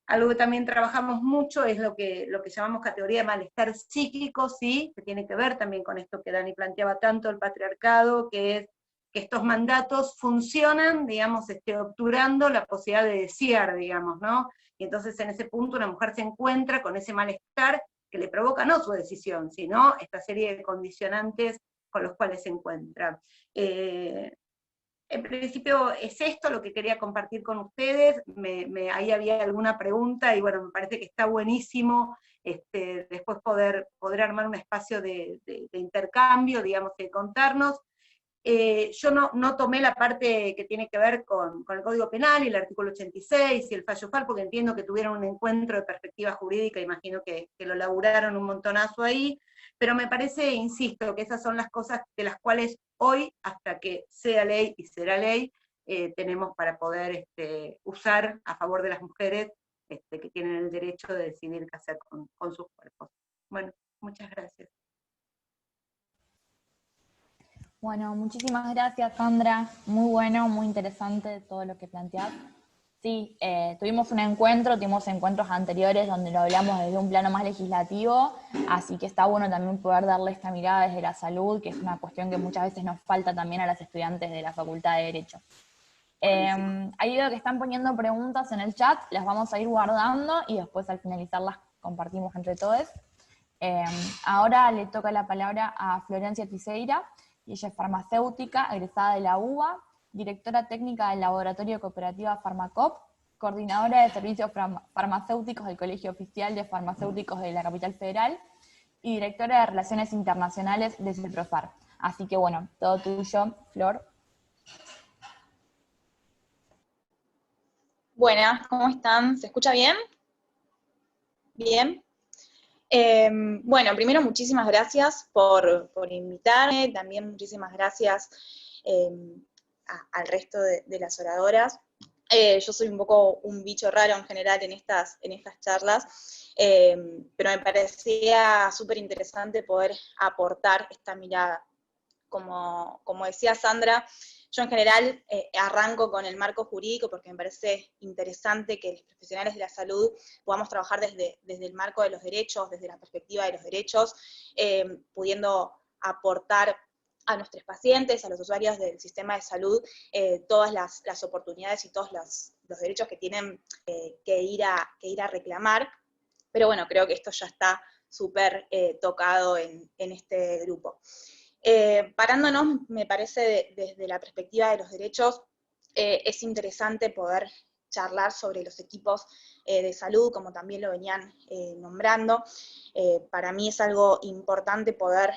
Algo que también trabajamos mucho es lo que llamamos categoría de malestar psíquico, ¿sí? Que tiene que ver también con esto que Dani planteaba tanto, el patriarcado, que es que estos mandatos funcionan, digamos, obturando la posibilidad de desear, digamos, ¿no? Y entonces en ese punto una mujer se encuentra con ese malestar que le provoca no su decisión, sino esta serie de condicionantes con los cuales se encuentra. En principio es esto lo que quería compartir con ustedes, ahí había alguna pregunta, y bueno, me parece que está buenísimo después poder armar un espacio de intercambio, digamos, de contarnos. Yo no tomé la parte que tiene que ver con el Código Penal y el artículo 86 y el fallo FAL, porque entiendo que tuvieron un encuentro de perspectiva jurídica, imagino que lo laburaron un montonazo ahí, pero me parece, insisto, que esas son las cosas de las cuales hoy, hasta que sea ley y será ley, tenemos para poder usar a favor de las mujeres que tienen el derecho de decidir qué hacer con sus cuerpos. Bueno, muchas gracias. Bueno, muchísimas gracias, Sandra. Muy bueno, muy interesante todo lo que planteás. Sí, tuvimos encuentros anteriores donde lo hablamos desde un plano más legislativo, así que está bueno también poder darle esta mirada desde la salud, que es una cuestión que muchas veces nos falta también a las estudiantes de la Facultad de Derecho. Ahí veo que están poniendo preguntas en el chat, las vamos a ir guardando y después al finalizar las compartimos entre todos. Ahora le toca la palabra a Florencia Tiseira, y ella es farmacéutica, egresada de la UBA, directora técnica del Laboratorio Cooperativa Farmacop, coordinadora de servicios farmacéuticos del Colegio Oficial de Farmacéuticos de la Capital Federal, y directora de Relaciones Internacionales de CEPROFAR. Así que bueno, todo tuyo, Flor. Buenas, ¿cómo están? ¿Se escucha bien? Bien. Bueno, primero muchísimas gracias por invitarme, también muchísimas gracias al resto de las oradoras. Yo soy un poco un bicho raro en general en estas charlas, pero me parecía súper interesante poder aportar esta mirada. Como decía Sandra, yo en general arranco con el marco jurídico porque me parece interesante que los profesionales de la salud podamos trabajar desde el marco de los derechos, desde la perspectiva de los derechos, pudiendo aportar a nuestros pacientes, a los usuarios del sistema de salud, todas las oportunidades y todos los derechos que tienen que ir a reclamar. Pero bueno, creo que esto ya está súper tocado en este grupo. Parándonos, me parece, desde la perspectiva de los derechos, es interesante poder charlar sobre los equipos de salud, como también lo venían nombrando. Para mí es algo importante poder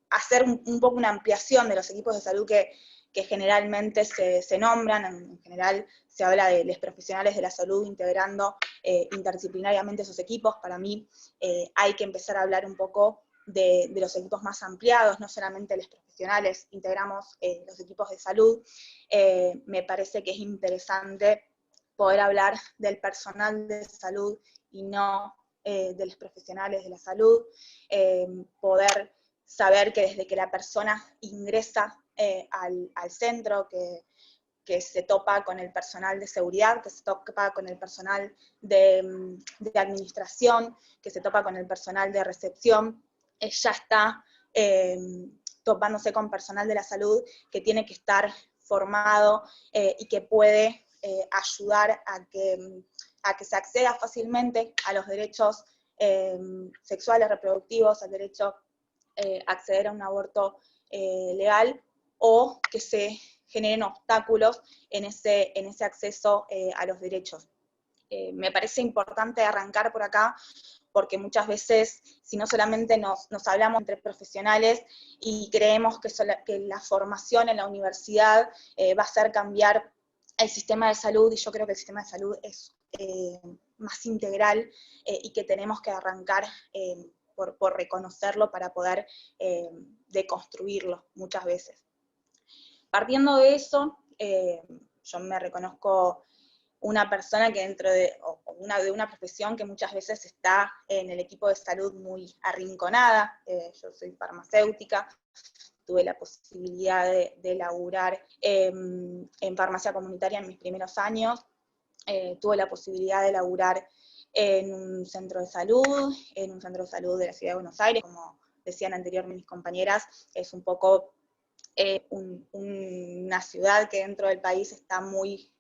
hacer un poco una ampliación de los equipos de salud que generalmente se nombran. En general se habla de los profesionales de la salud integrando interdisciplinariamente esos equipos. Para mí hay que empezar a hablar un poco de los equipos más ampliados, no solamente los profesionales integramos los equipos de salud. Me parece que es interesante poder hablar del personal de salud y no de los profesionales de la salud, poder saber que desde que la persona ingresa al centro, que se topa con el personal de seguridad, que se topa con el personal de administración, que se topa con el personal de recepción, ya está topándose con personal de la salud que tiene que estar formado y que puede ayudar a que se acceda fácilmente a los derechos sexuales, reproductivos, al derecho a acceder a un aborto legal, o que se generen obstáculos en ese acceso a los derechos. Me parece importante arrancar por acá, porque muchas veces, si no solamente nos hablamos entre profesionales y creemos que la formación en la universidad va a hacer cambiar el sistema de salud, y yo creo que el sistema de salud es más integral y que tenemos que arrancar por reconocerlo para poder deconstruirlo muchas veces. Partiendo de eso, yo me reconozco una persona que dentro de una profesión que muchas veces está en el equipo de salud muy arrinconada. Yo soy farmacéutica, tuve la posibilidad de laburar en farmacia comunitaria en mis primeros años, tuve la posibilidad de laburar en un centro de salud de la Ciudad de Buenos Aires, como decían anteriormente mis compañeras, es un poco una ciudad que dentro del país está muy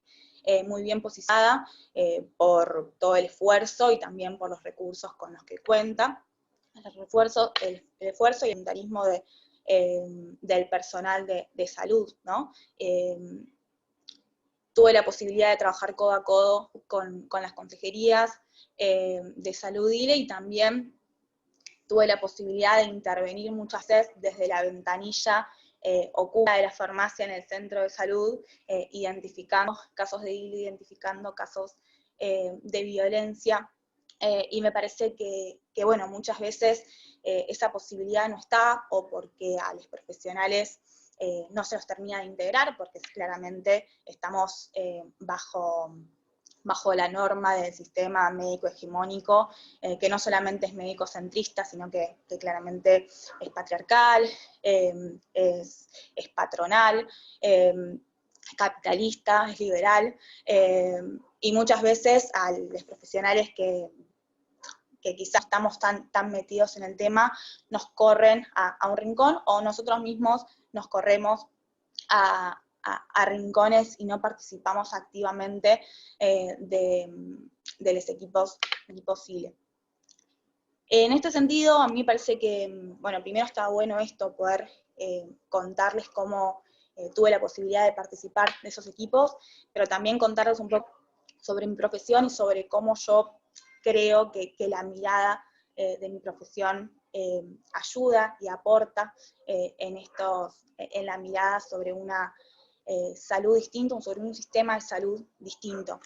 bien posicionada por todo el esfuerzo y también por los recursos con los que cuenta, el esfuerzo y el voluntarismo del personal de salud, ¿no? Tuve la posibilidad de trabajar codo a codo con las consejerías de salud ILE, y también tuve la posibilidad de intervenir muchas veces desde la ventanilla oculta de la farmacia en el centro de salud, identificando casos de ILE, identificando casos de violencia, y me parece que bueno, muchas veces esa posibilidad no está, o porque a los profesionales no se los termina de integrar, porque claramente estamos bajo la norma del sistema médico hegemónico, que no solamente es médico-centrista, sino que claramente es patriarcal, es patronal, capitalista, es liberal, y muchas veces a los profesionales que quizás estamos tan metidos en el tema, nos corren a un rincón, o nosotros mismos nos corremos a rincones y no participamos activamente de los equipos ILE. En este sentido, a mí me parece que, bueno, primero está bueno esto, poder contarles cómo tuve la posibilidad de participar de esos equipos, pero también contarles un poco sobre mi profesión y sobre cómo yo creo que la mirada de mi profesión ayuda y aporta en la mirada sobre una salud distinta, sobre un sistema de salud distinto.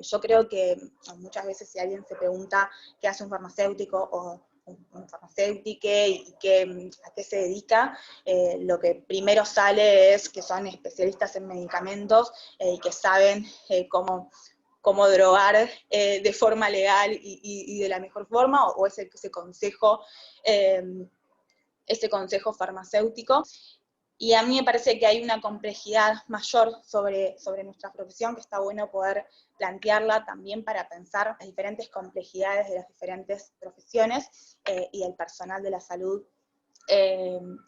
Yo creo que muchas veces, si alguien se pregunta qué hace un farmacéutico o un farmacéutico y a qué se dedica, lo que primero sale es que son especialistas en medicamentos y que saben cómo drogar de forma legal y de la mejor forma, o ese consejo farmacéutico. Y a mí me parece que hay una complejidad mayor sobre nuestra profesión, que está bueno poder plantearla también para pensar las diferentes complejidades de las diferentes profesiones y del personal de la salud,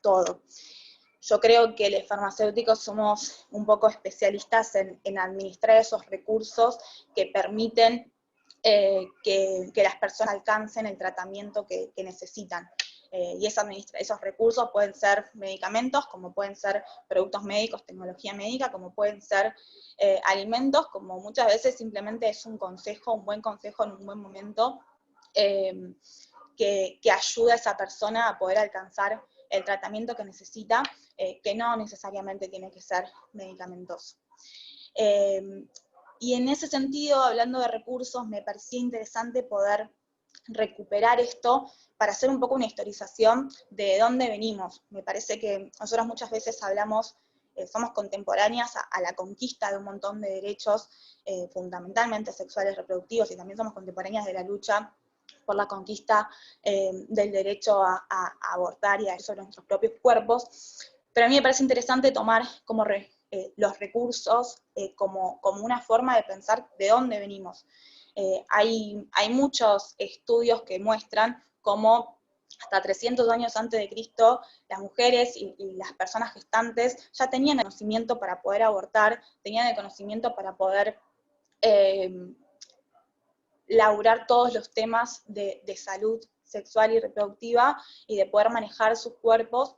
todo. Yo creo que los farmacéuticos somos un poco especialistas en administrar esos recursos que permiten que las personas alcancen el tratamiento que necesitan. Y esos recursos pueden ser medicamentos, como pueden ser productos médicos, tecnología médica, como pueden ser alimentos, como muchas veces simplemente es un buen consejo en un buen momento, que ayuda a esa persona a poder alcanzar el tratamiento que necesita, que no necesariamente tiene que ser medicamentoso. Y en ese sentido, hablando de recursos, me parecía interesante poder recuperar esto para hacer un poco una historización de dónde venimos. Me parece que nosotros muchas veces hablamos, somos contemporáneas a la conquista de un montón de derechos, fundamentalmente sexuales y reproductivos, y también somos contemporáneas de la lucha por la conquista del derecho a abortar y a sobre nuestros propios cuerpos, pero a mí me parece interesante tomar como los recursos como una forma de pensar de dónde venimos. Hay muchos estudios que muestran cómo hasta 300 años antes de Cristo, las mujeres y las personas gestantes ya tenían el conocimiento para poder abortar, tenían el conocimiento para poder laburar todos los temas de salud sexual y reproductiva, y de poder manejar sus cuerpos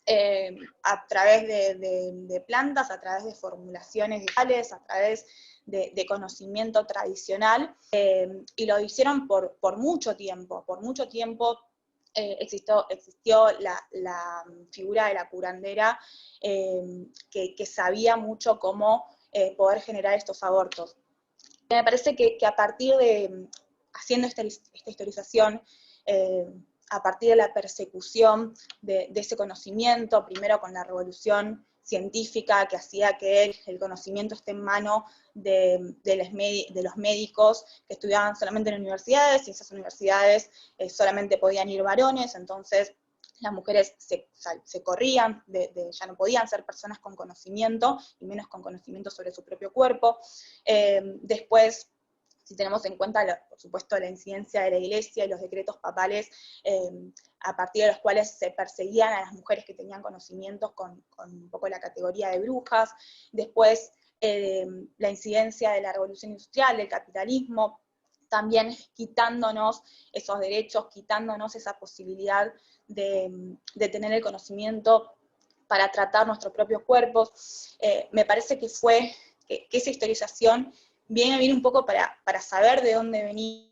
a través de plantas, a través de formulaciones digitales, a través de conocimiento tradicional, y lo hicieron por mucho tiempo. Por mucho tiempo existió la figura de la curandera, que sabía mucho cómo poder generar estos abortos. Me parece que a partir de, haciendo esta historización, a partir de la persecución de ese conocimiento, primero con la revolución científica que hacía que el conocimiento esté en manos de los médicos que estudiaban solamente en universidades, y esas universidades solamente podían ir varones, entonces las mujeres se corrían, ya no podían ser personas con conocimiento, y menos con conocimiento sobre su propio cuerpo. Después, si tenemos en cuenta, por supuesto, la incidencia de la Iglesia y los decretos papales, a partir de los cuales se perseguían a las mujeres que tenían conocimientos con un poco la categoría de brujas. Después, la incidencia de la revolución industrial, del capitalismo, también quitándonos esos derechos, quitándonos esa posibilidad de tener el conocimiento para tratar nuestros propios cuerpos. Me parece que esa historización viene un poco para saber de dónde venimos,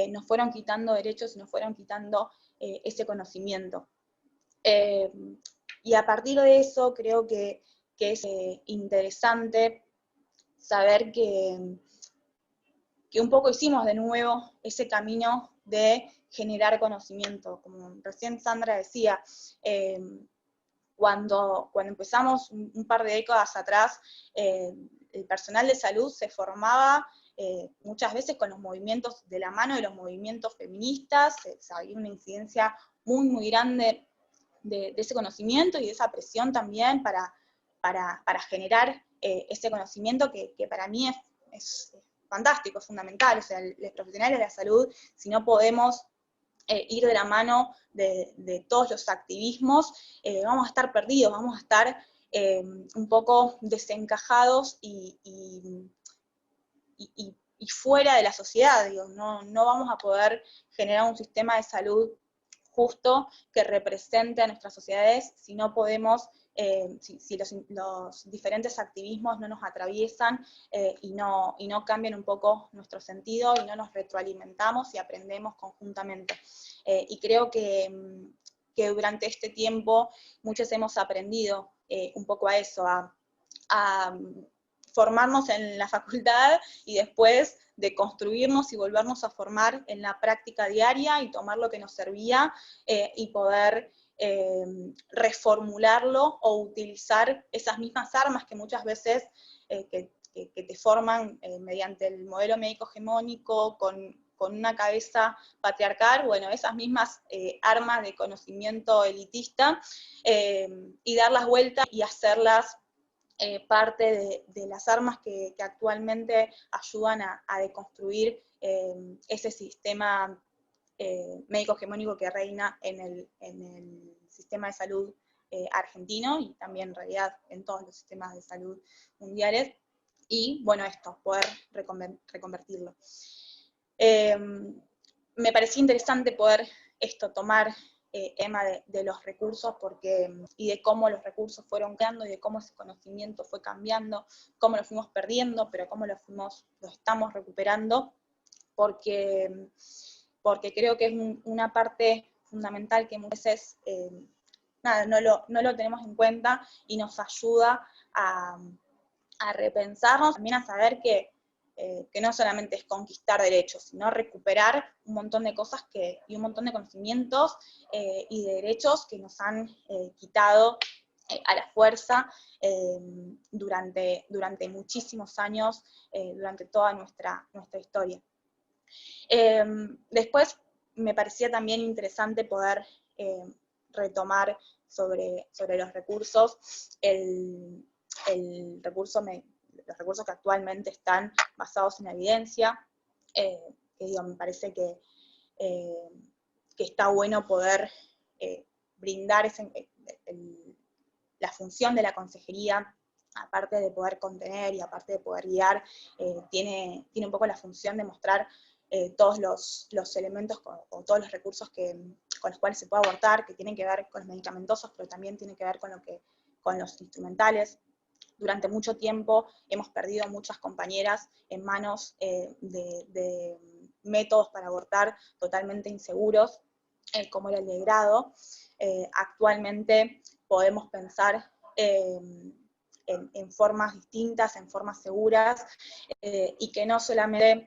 nos fueron quitando derechos y nos fueron quitando ese conocimiento. Y a partir de eso creo que es interesante saber que un poco hicimos de nuevo ese camino de generar conocimiento. Como recién Sandra decía, cuando empezamos un par de décadas atrás, el personal de salud se formaba muchas veces con los movimientos de la mano de los movimientos feministas, había una incidencia muy, muy grande de ese conocimiento y de esa presión también para generar ese conocimiento que para mí es fantástico, es fundamental. O sea, los profesionales de la salud, si no podemos ir de la mano de todos los activismos, vamos a estar perdidos, vamos a estar un poco desencajados y fuera de la sociedad, digo, no vamos a poder generar un sistema de salud justo que represente a nuestras sociedades si no podemos, si los diferentes activismos no nos atraviesan y no cambian un poco nuestro sentido y no nos retroalimentamos y aprendemos conjuntamente. Y creo que durante este tiempo muchos hemos aprendido un poco a eso, a formarnos en la facultad y después de construirnos y volvernos a formar en la práctica diaria y tomar lo que nos servía y poder reformularlo o utilizar esas mismas armas que muchas veces que te forman mediante el modelo médico hegemónico con una cabeza patriarcal, bueno, esas mismas armas de conocimiento elitista, y darlas vueltas y hacerlas parte de las armas que actualmente ayudan a deconstruir ese sistema médico hegemónico que reina en el sistema de salud argentino y también en realidad en todos los sistemas de salud mundiales, y bueno, poder reconvertirlo. Me parecía interesante poder tomar Emma, de los recursos y de cómo los recursos fueron cambiando y de cómo ese conocimiento fue cambiando, cómo lo fuimos perdiendo, pero cómo lo estamos recuperando, porque creo que es una parte fundamental que muchas veces no lo tenemos en cuenta y nos ayuda a repensarnos, también a saber que no solamente es conquistar derechos, sino recuperar un montón de cosas y un montón de conocimientos y de derechos que nos han quitado a la fuerza durante muchísimos años, durante toda nuestra historia. Después me parecía también interesante poder retomar sobre los recursos, los recursos que actualmente están basados en la evidencia, que digo, me parece que está bueno poder brindar la función de la consejería, aparte de poder contener y aparte de poder guiar, tiene un poco la función de mostrar todos los elementos o todos los recursos que los cuales se puede abortar, que tienen que ver con los medicamentosos, pero también tiene que ver con los instrumentales. Durante mucho tiempo hemos perdido muchas compañeras en manos de métodos para abortar totalmente inseguros, como era el de grado. Actualmente podemos pensar en formas distintas, en formas seguras, y que no solamente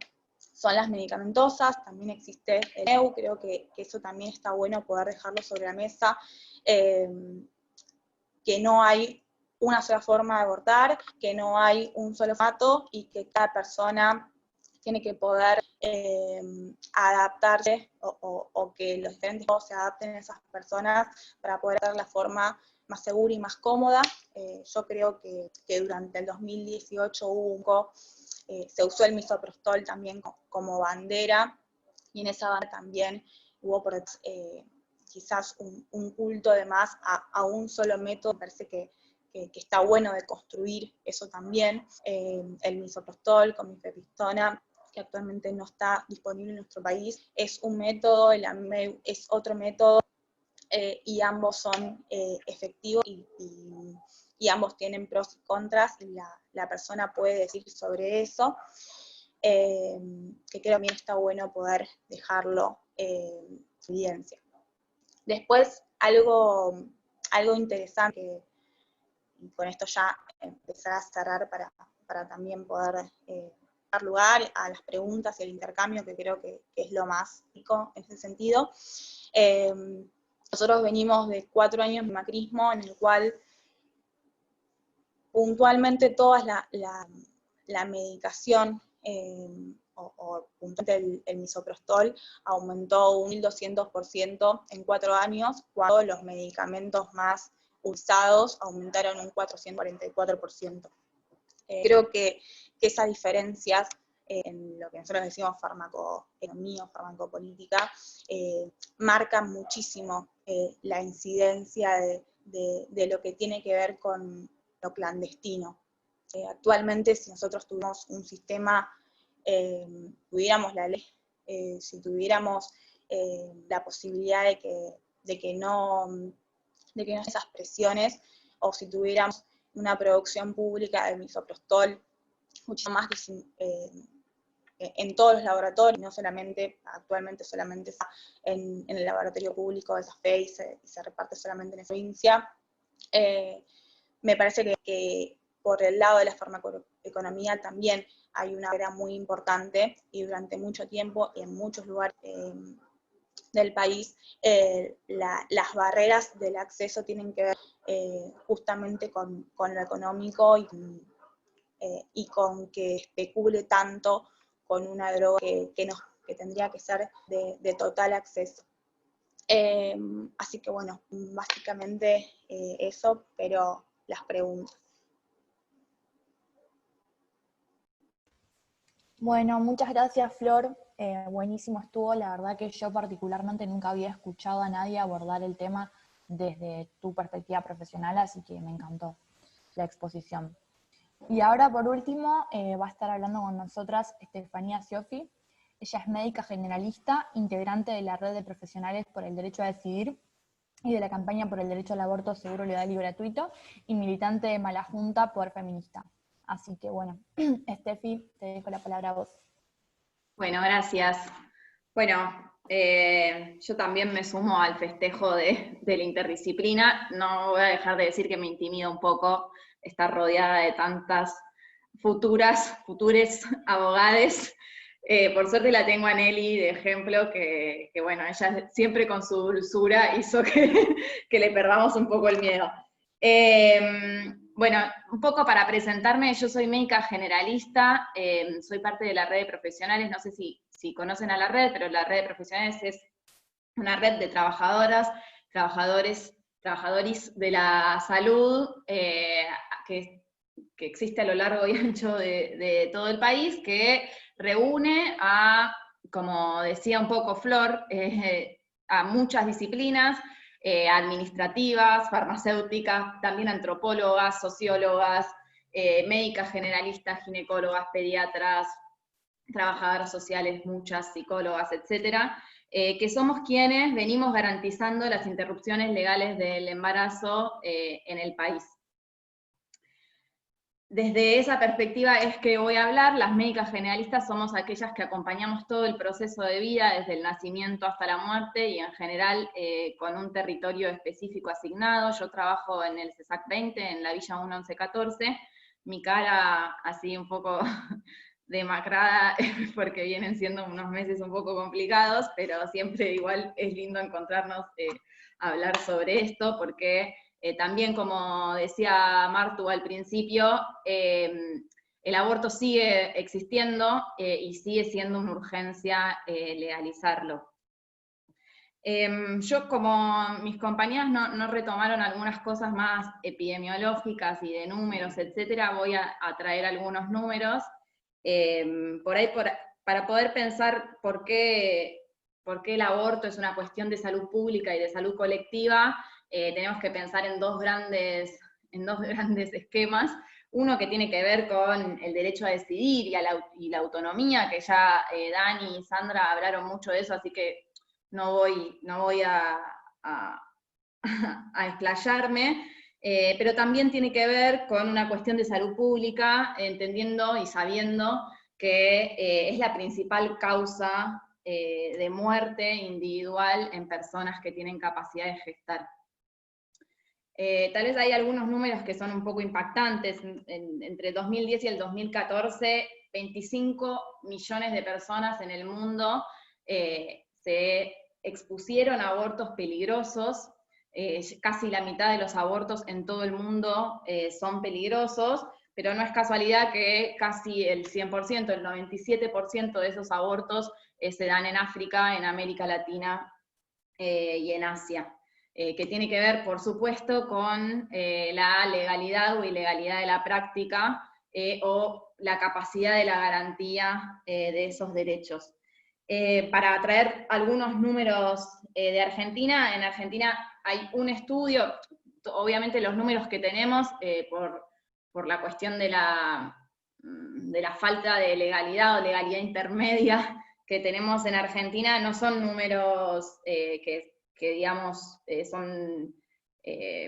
son las medicamentosas, también existe el EU, creo que eso también está bueno poder dejarlo sobre la mesa, que no hay una sola forma de abortar, que no hay un solo formato y que cada persona tiene que poder adaptarse o que los diferentes modos se adapten a esas personas para poder dar la forma más segura y más cómoda. Yo creo que durante el 2018 se usó el misoprostol también como bandera, y en esa bandera también hubo quizás un culto de más a un solo método. Me parece que está bueno de construir eso también. El misoprostol con mifepristona, que actualmente no está disponible en nuestro país, es un método, el AMEU es otro método, y ambos son efectivos y ambos tienen pros y contras, y la persona puede decir sobre eso, que creo que también está bueno poder dejarlo en evidencia. Después, algo interesante, y con esto ya empezar a cerrar para también poder dar lugar a las preguntas y el intercambio, que creo que es lo más rico en ese sentido. Nosotros venimos de 4 años de macrismo, en el cual puntualmente toda la medicación, o puntualmente el misoprostol, aumentó un 1200% en 4 años, cuando los medicamentos más usados aumentaron un 444%. Creo que esas diferencias en lo que nosotros decimos farmacoeconomía o farmacopolítica, marcan muchísimo la incidencia de lo que tiene que ver con lo clandestino. Actualmente, si nosotros tuviéramos un sistema, tuviéramos la ley, si tuviéramos la posibilidad de que no esas presiones, o si tuviéramos una producción pública de misoprostol mucho más en todos los laboratorios, no solamente, actualmente solamente está en el laboratorio público de SAFE y se reparte solamente en esa provincia. Me parece que por el lado de la farmacoeconomía también hay una barrera muy importante, y durante mucho tiempo y en muchos lugares del país, las barreras del acceso tienen que ver justamente con lo económico y con que especule tanto con una droga que tendría que ser de total acceso. Así que bueno, básicamente eso, pero las preguntas. Bueno, muchas gracias, Flor. Buenísimo estuvo. La verdad que yo particularmente nunca había escuchado a nadie abordar el tema desde tu perspectiva profesional, así que me encantó la exposición. Y ahora, por último, va a estar hablando con nosotras Estefanía Siofi. Ella es médica generalista, integrante de la red de profesionales por el derecho a decidir y de la campaña por el derecho al aborto seguro, legal y gratuito, y militante de Mala Junta por Feminista. Así que bueno, Estefi, te dejo la palabra a vos. Bueno, gracias. Bueno, yo también me sumo al festejo de la interdisciplina. No voy a dejar de decir que me intimida un poco estar rodeada de tantas futures abogades. Por suerte la tengo a Nelly de ejemplo, que bueno, ella siempre con su dulzura hizo que le perdamos un poco el miedo. Bueno, un poco para presentarme, yo soy médica generalista, soy parte de la red de profesionales, no sé si conocen a la red, pero la red de profesionales es una red de trabajadoras, trabajadores de la salud, que existe a lo largo y ancho de todo el país, que reúne a, como decía un poco Flor, a muchas disciplinas, administrativas, farmacéuticas, también antropólogas, sociólogas, médicas generalistas, ginecólogas, pediatras, trabajadoras sociales, muchas psicólogas, etcétera, que somos quienes venimos garantizando las interrupciones legales del embarazo en el país. Desde esa perspectiva es que voy a hablar. Las médicas generalistas somos aquellas que acompañamos todo el proceso de vida, desde el nacimiento hasta la muerte, y en general con un territorio específico asignado. Yo trabajo en el CESAC 20, en la Villa 1114, mi cara así un poco demacrada, porque vienen siendo unos meses un poco complicados, pero siempre igual es lindo encontrarnos a hablar sobre esto, porque también, como decía Martu al principio, el aborto sigue existiendo y sigue siendo una urgencia legalizarlo. Yo, como mis compañeras no retomaron algunas cosas más epidemiológicas y de números, etcétera, voy a traer algunos números, por ahí para poder pensar por qué el aborto es una cuestión de salud pública y de salud colectiva. Tenemos que pensar en dos grandes esquemas. Uno que tiene que ver con el derecho a decidir y la autonomía, que ya Dani y Sandra hablaron mucho de eso, así que no voy a explayarme, pero también tiene que ver con una cuestión de salud pública, entendiendo y sabiendo que es la principal causa de muerte individual en personas que tienen capacidad de gestar. Tal vez hay algunos números que son un poco impactantes. Entre el 2010 y el 2014, 25 millones de personas en el mundo se expusieron a abortos peligrosos. Casi la mitad de los abortos en todo el mundo son peligrosos, pero no es casualidad que casi el 100%, el 97% de esos abortos se dan en África, en América Latina y en Asia. Que tiene que ver, por supuesto, con la legalidad o ilegalidad de la práctica o la capacidad de la garantía de esos derechos. Para traer algunos números de Argentina, en Argentina hay un estudio, obviamente los números que tenemos por la cuestión de la falta de legalidad o legalidad intermedia que tenemos en Argentina, no son números que digamos, son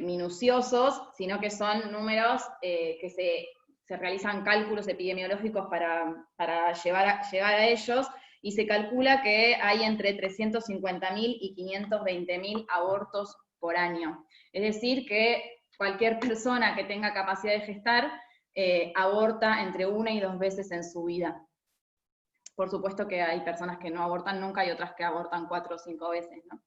minuciosos, sino que son números que se realizan cálculos epidemiológicos para llegar a ellos, y se calcula que hay entre 350.000 y 520.000 abortos por año. Es decir, que cualquier persona que tenga capacidad de gestar aborta entre 1 y 2 veces en su vida. Por supuesto que hay personas que no abortan nunca y otras que abortan 4 o 5 veces, ¿no?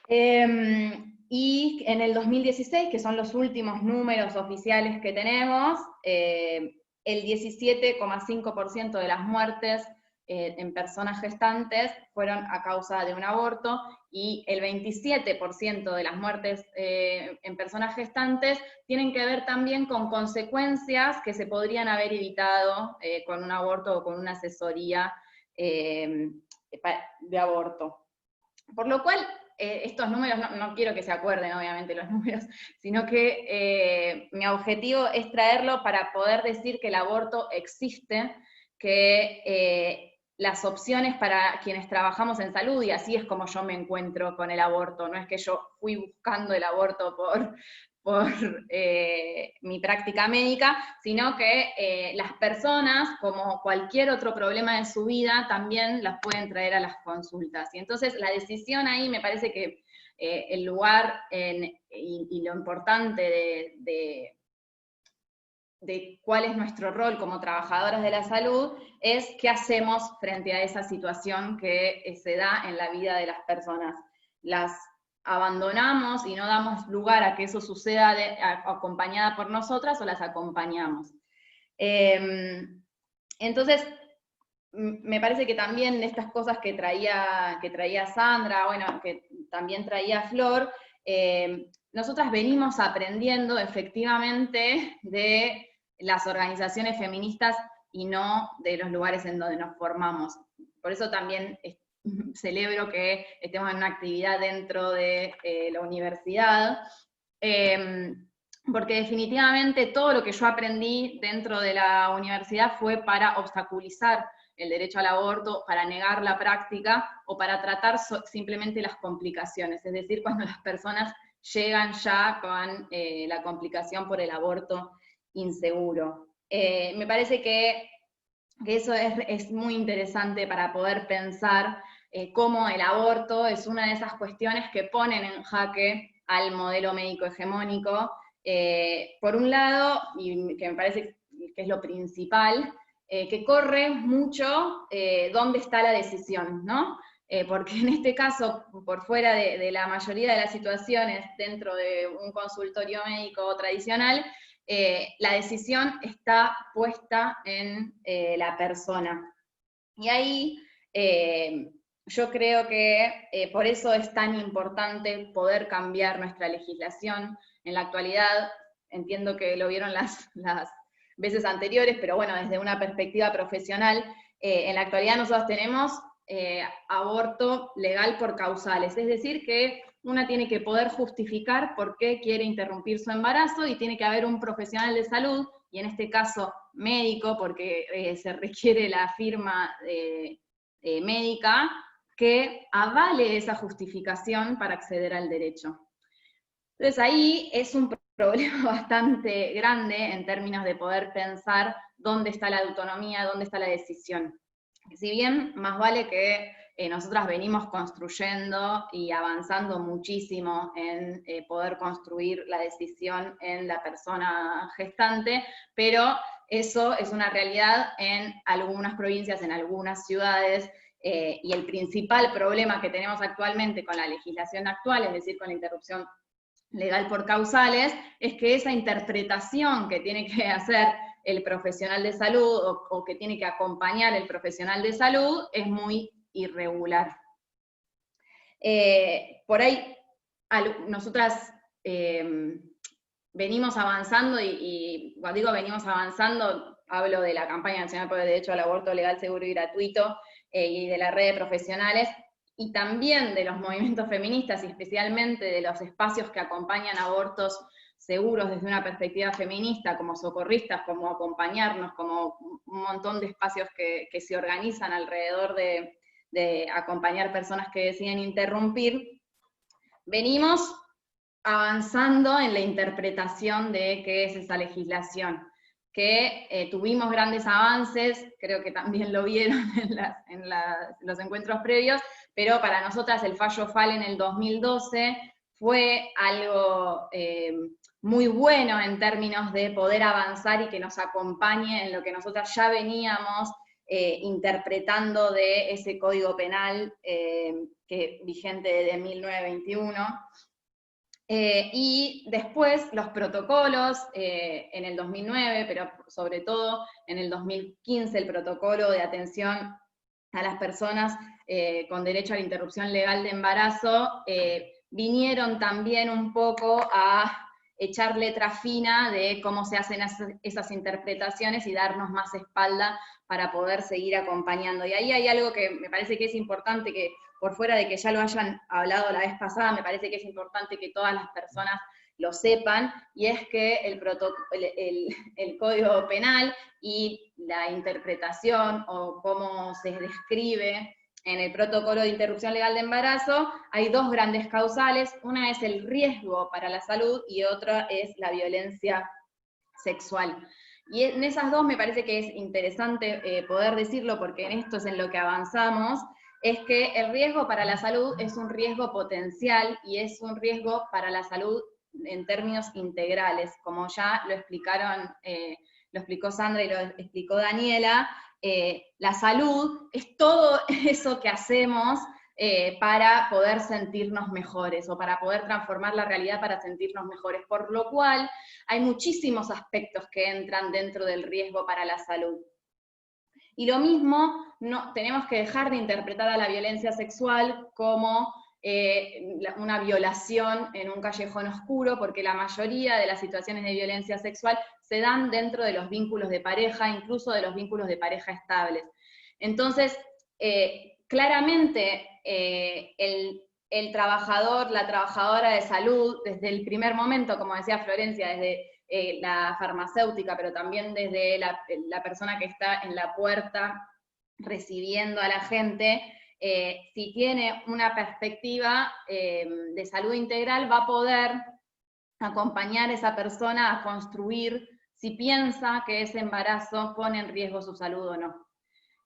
Y en el 2016, que son los últimos números oficiales que tenemos, el 17,5% de las muertes en personas gestantes fueron a causa de un aborto, y el 27% de las muertes en personas gestantes tienen que ver también con consecuencias que se podrían haber evitado con un aborto o con una asesoría de aborto. Por lo cual, estos números, no quiero que se acuerden obviamente los números, sino que mi objetivo es traerlo para poder decir que el aborto existe, que las opciones para quienes trabajamos en salud, y así es como yo me encuentro con el aborto, no es que yo fui buscando el aborto por mi práctica médica, sino que las personas, como cualquier otro problema de su vida, también las pueden traer a las consultas. Y entonces la decisión ahí, me parece que el lugar y lo importante de cuál es nuestro rol como trabajadoras de la salud, es qué hacemos frente a esa situación que se da en la vida de las personas. Las abandonamos y no damos lugar a que eso suceda acompañada por nosotras, o las acompañamos. Entonces, me parece que también estas cosas que traía Sandra, bueno, que también traía Flor, nosotras venimos aprendiendo efectivamente de las organizaciones feministas y no de los lugares en donde nos formamos. Por eso también celebro que estemos en una actividad dentro de la universidad, porque definitivamente todo lo que yo aprendí dentro de la universidad fue para obstaculizar el derecho al aborto, para negar la práctica o para tratar simplemente las complicaciones, es decir, cuando las personas llegan ya con la complicación por el aborto inseguro. Me parece que eso es muy interesante para poder pensar cómo el aborto es una de esas cuestiones que ponen en jaque al modelo médico hegemónico, por un lado, y que me parece que es lo principal, que corre mucho dónde está la decisión, ¿no? Porque en este caso, por fuera de la mayoría de las situaciones dentro de un consultorio médico tradicional, la decisión está puesta en la persona. Y ahí yo creo que por eso es tan importante poder cambiar nuestra legislación. En la actualidad, entiendo que lo vieron las veces anteriores, pero bueno, desde una perspectiva profesional, en la actualidad nosotros tenemos aborto legal por causales, es decir, que una tiene que poder justificar por qué quiere interrumpir su embarazo y tiene que haber un profesional de salud, y en este caso médico, porque se requiere la firma médica, que avale esa justificación para acceder al derecho. Entonces ahí es un problema bastante grande en términos de poder pensar dónde está la autonomía, dónde está la decisión. Si bien más vale que nosotras venimos construyendo y avanzando muchísimo en poder construir la decisión en la persona gestante, pero eso es una realidad en algunas provincias, en algunas ciudades, y el principal problema que tenemos actualmente con la legislación actual, es decir, con la interrupción legal por causales, es que esa interpretación que tiene que hacer el profesional de salud o que tiene que acompañar el profesional de salud es muy irregular. Por ahí nosotras venimos avanzando, y cuando digo venimos avanzando, hablo de la campaña nacional por el derecho al aborto legal, seguro y gratuito, y de la red de profesionales, y también de los movimientos feministas, y especialmente de los espacios que acompañan abortos seguros desde una perspectiva feminista, como socorristas, como acompañarnos, como un montón de espacios que se organizan alrededor de acompañar personas que deciden interrumpir, venimos avanzando en la interpretación de qué es esa legislación, que tuvimos grandes avances, creo que también lo vieron en los encuentros previos, pero para nosotras el fallo FAL en el 2012 fue algo muy bueno en términos de poder avanzar y que nos acompañe en lo que nosotras ya veníamos interpretando de ese código penal que vigente desde 1921. Y después los protocolos, en el 2009, pero sobre todo en el 2015, el protocolo de atención a las personas con derecho a la interrupción legal de embarazo, vinieron también un poco a echar letra fina de cómo se hacen esas interpretaciones y darnos más espalda para poder seguir acompañando. Y ahí hay algo que me parece que es importante, que por fuera de que ya lo hayan hablado la vez pasada, me parece que es importante que todas las personas lo sepan, y es que el Código Penal y la interpretación o cómo se describe en el protocolo de interrupción legal de embarazo, hay dos grandes causales: una es el riesgo para la salud y otra es la violencia sexual. Y en esas dos me parece que es interesante poder decirlo, porque en esto es en lo que avanzamos, es que el riesgo para la salud es un riesgo potencial y es un riesgo para la salud en términos integrales, como ya lo explicaron, lo explicó Sandra y lo explicó Daniela. La salud es todo eso que hacemos para poder sentirnos mejores, o para poder transformar la realidad para sentirnos mejores, por lo cual hay muchísimos aspectos que entran dentro del riesgo para la salud. Y lo mismo, tenemos que dejar de interpretar a la violencia sexual como una violación en un callejón oscuro, porque la mayoría de las situaciones de violencia sexual se dan dentro de los vínculos de pareja, incluso de los vínculos de pareja estables. Entonces, claramente el trabajador, la trabajadora de salud, desde el primer momento, como decía Florencia, desde la farmacéutica, pero también desde la persona que está en la puerta recibiendo a la gente, si tiene una perspectiva de salud integral, va a poder acompañar a esa persona a construir si piensa que ese embarazo pone en riesgo su salud o no.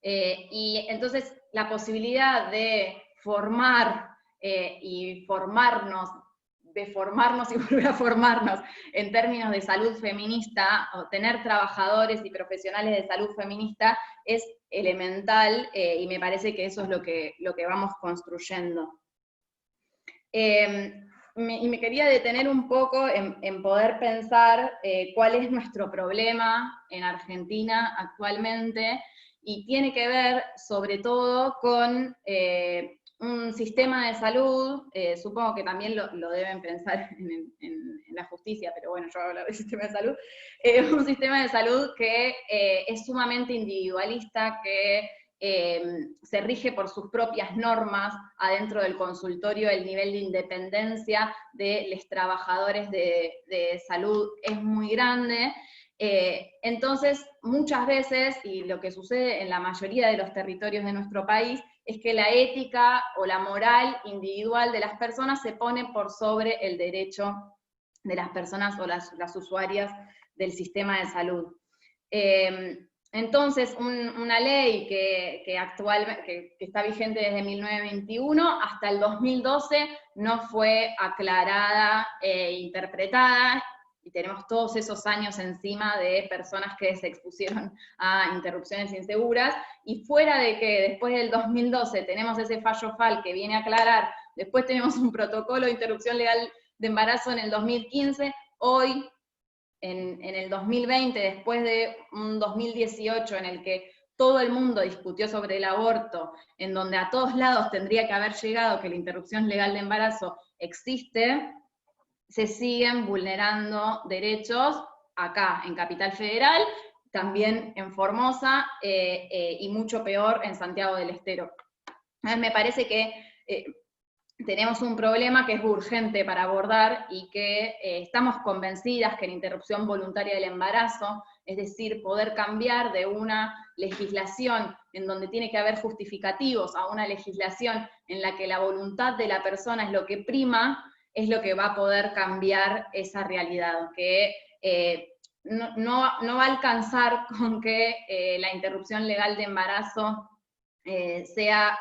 Y entonces la posibilidad de formar y formarnos y volver a formarnos en términos de salud feminista, o tener trabajadores y profesionales de salud feminista, es elemental, y me parece que eso es lo que vamos construyendo. Y me quería detener un poco en poder pensar cuál es nuestro problema en Argentina actualmente, y tiene que ver sobre todo con un sistema de salud, supongo que también lo deben pensar en la justicia, pero bueno, yo voy a hablar del sistema de salud, un sistema de salud que es sumamente individualista, que se rige por sus propias normas adentro del consultorio. El nivel de independencia de los trabajadores de salud es muy grande. Entonces, muchas veces, y lo que sucede en la mayoría de los territorios de nuestro país, es que la ética o la moral individual de las personas se pone por sobre el derecho de las personas o las usuarias del sistema de salud. Entonces, una ley que está vigente desde 1921 hasta el 2012 no fue aclarada e interpretada, y tenemos todos esos años encima de personas que se expusieron a interrupciones inseguras, y fuera de que después del 2012 tenemos ese fallo FAL que viene a aclarar, después tenemos un protocolo de interrupción legal de embarazo en el 2015, hoy, en el 2020, después de un 2018 en el que todo el mundo discutió sobre el aborto, en donde a todos lados tendría que haber llegado que la interrupción legal de embarazo existe, se siguen vulnerando derechos acá en Capital Federal, también en Formosa, y mucho peor en Santiago del Estero. Entonces me parece que tenemos un problema que es urgente para abordar, y que estamos convencidas que la interrupción voluntaria del embarazo, es decir, poder cambiar de una legislación en donde tiene que haber justificativos a una legislación en la que la voluntad de la persona es lo que prima, es lo que va a poder cambiar esa realidad, que no va a alcanzar con que la interrupción legal de embarazo sea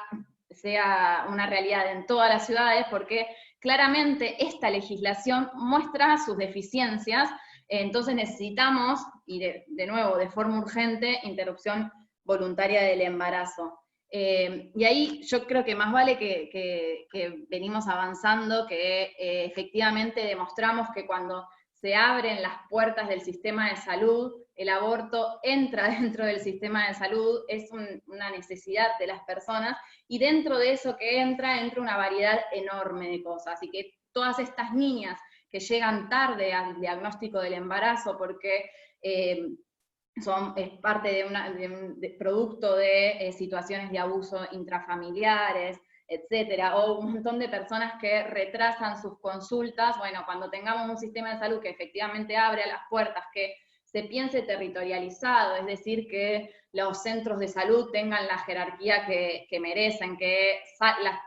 una realidad en todas las ciudades, porque claramente esta legislación muestra sus deficiencias. Entonces necesitamos, y de nuevo, de forma urgente, interrupción voluntaria del embarazo. Y ahí yo creo que más vale que venimos avanzando, que efectivamente demostramos que cuando se abren las puertas del sistema de salud, el aborto entra dentro del sistema de salud, es una necesidad de las personas, y dentro de eso que entra una variedad enorme de cosas, y que todas estas niñas que llegan tarde al diagnóstico del embarazo porque es parte de producto de situaciones de abuso intrafamiliares, etcétera, o un montón de personas que retrasan sus consultas. Bueno, cuando tengamos un sistema de salud que efectivamente abre las puertas, que se piense territorializado, es decir, que los centros de salud tengan la jerarquía que merecen, que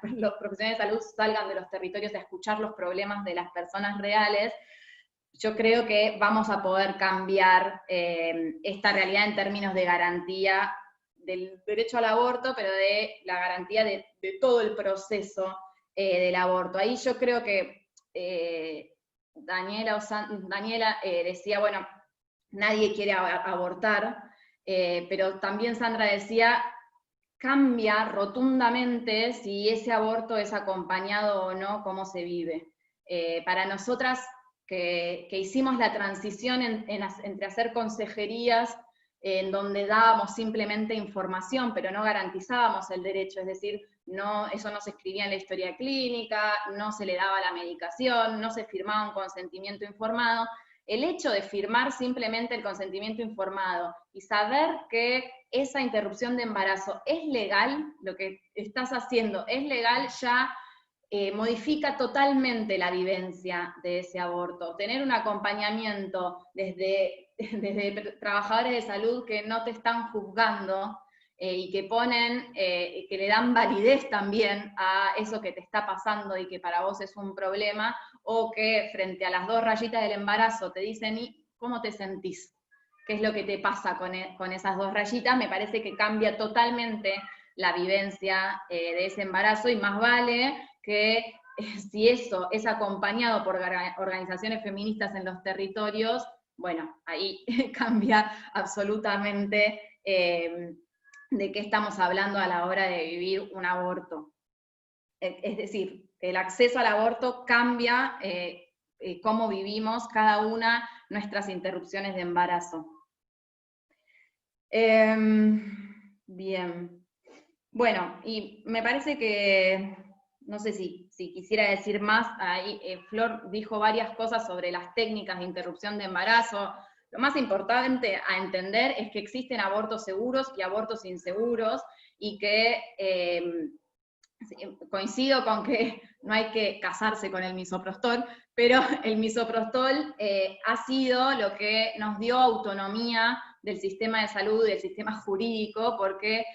los profesionales de salud salgan de los territorios a escuchar los problemas de las personas reales, yo creo que vamos a poder cambiar esta realidad en términos de garantía del derecho al aborto, pero de la garantía de todo el proceso del aborto. Ahí yo creo que Daniela decía, bueno, nadie quiere abortar, pero también Sandra decía, cambia rotundamente si ese aborto es acompañado o no, cómo se vive. Para nosotras que hicimos la transición entre hacer consejerías en donde dábamos simplemente información, pero no garantizábamos el derecho, es decir, eso no se escribía en la historia clínica, no se le daba la medicación, no se firmaba un consentimiento informado. El hecho de firmar simplemente el consentimiento informado y saber que esa interrupción de embarazo es legal, lo que estás haciendo es legal, ya modifica totalmente la vivencia de ese aborto. Tener un acompañamiento desde trabajadores de salud que no te están juzgando, y que ponen, que le dan validez también a eso que te está pasando y que para vos es un problema, o que frente a las 2 rayitas del embarazo te dicen, ¿y cómo te sentís? ¿Qué es lo que te pasa con esas 2 rayitas? Me parece que cambia totalmente la vivencia de ese embarazo, y más vale que si eso es acompañado por organizaciones feministas en los territorios, bueno, ahí cambia absolutamente de qué estamos hablando a la hora de vivir un aborto. Es decir, el acceso al aborto cambia cómo vivimos cada una nuestras interrupciones de embarazo. Bien. Bueno, y me parece que, no sé si quisiera decir más, ahí Flor dijo varias cosas sobre las técnicas de interrupción de embarazo. Lo más importante a entender es que existen abortos seguros y abortos inseguros, y que coincido con que no hay que casarse con el misoprostol, pero el misoprostol ha sido lo que nos dio autonomía del sistema de salud y del sistema jurídico, porque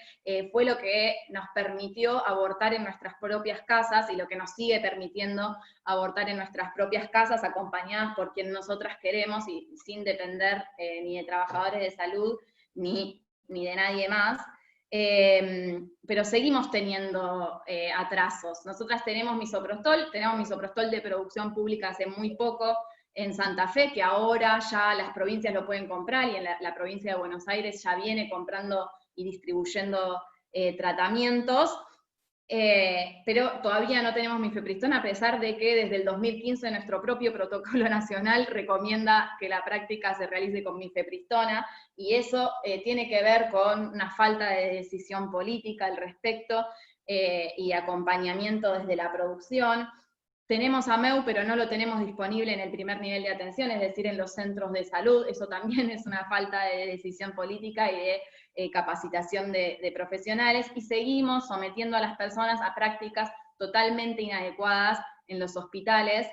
fue lo que nos permitió abortar en nuestras propias casas, y lo que nos sigue permitiendo abortar en nuestras propias casas, acompañadas por quien nosotras queremos y sin depender ni de trabajadores de salud ni de nadie más. Pero seguimos teniendo atrasos. Nosotras tenemos misoprostol de producción pública hace muy poco en Santa Fe, que ahora ya las provincias lo pueden comprar, y en la provincia de Buenos Aires ya viene comprando y distribuyendo tratamientos, pero todavía no tenemos mifepristona, a pesar de que desde el 2015 nuestro propio protocolo nacional recomienda que la práctica se realice con mifepristona, y eso tiene que ver con una falta de decisión política al respecto y acompañamiento desde la producción. Tenemos AMEU, pero no lo tenemos disponible en el primer nivel de atención, es decir, en los centros de salud. Eso también es una falta de decisión política y de capacitación de profesionales, y seguimos sometiendo a las personas a prácticas totalmente inadecuadas en los hospitales,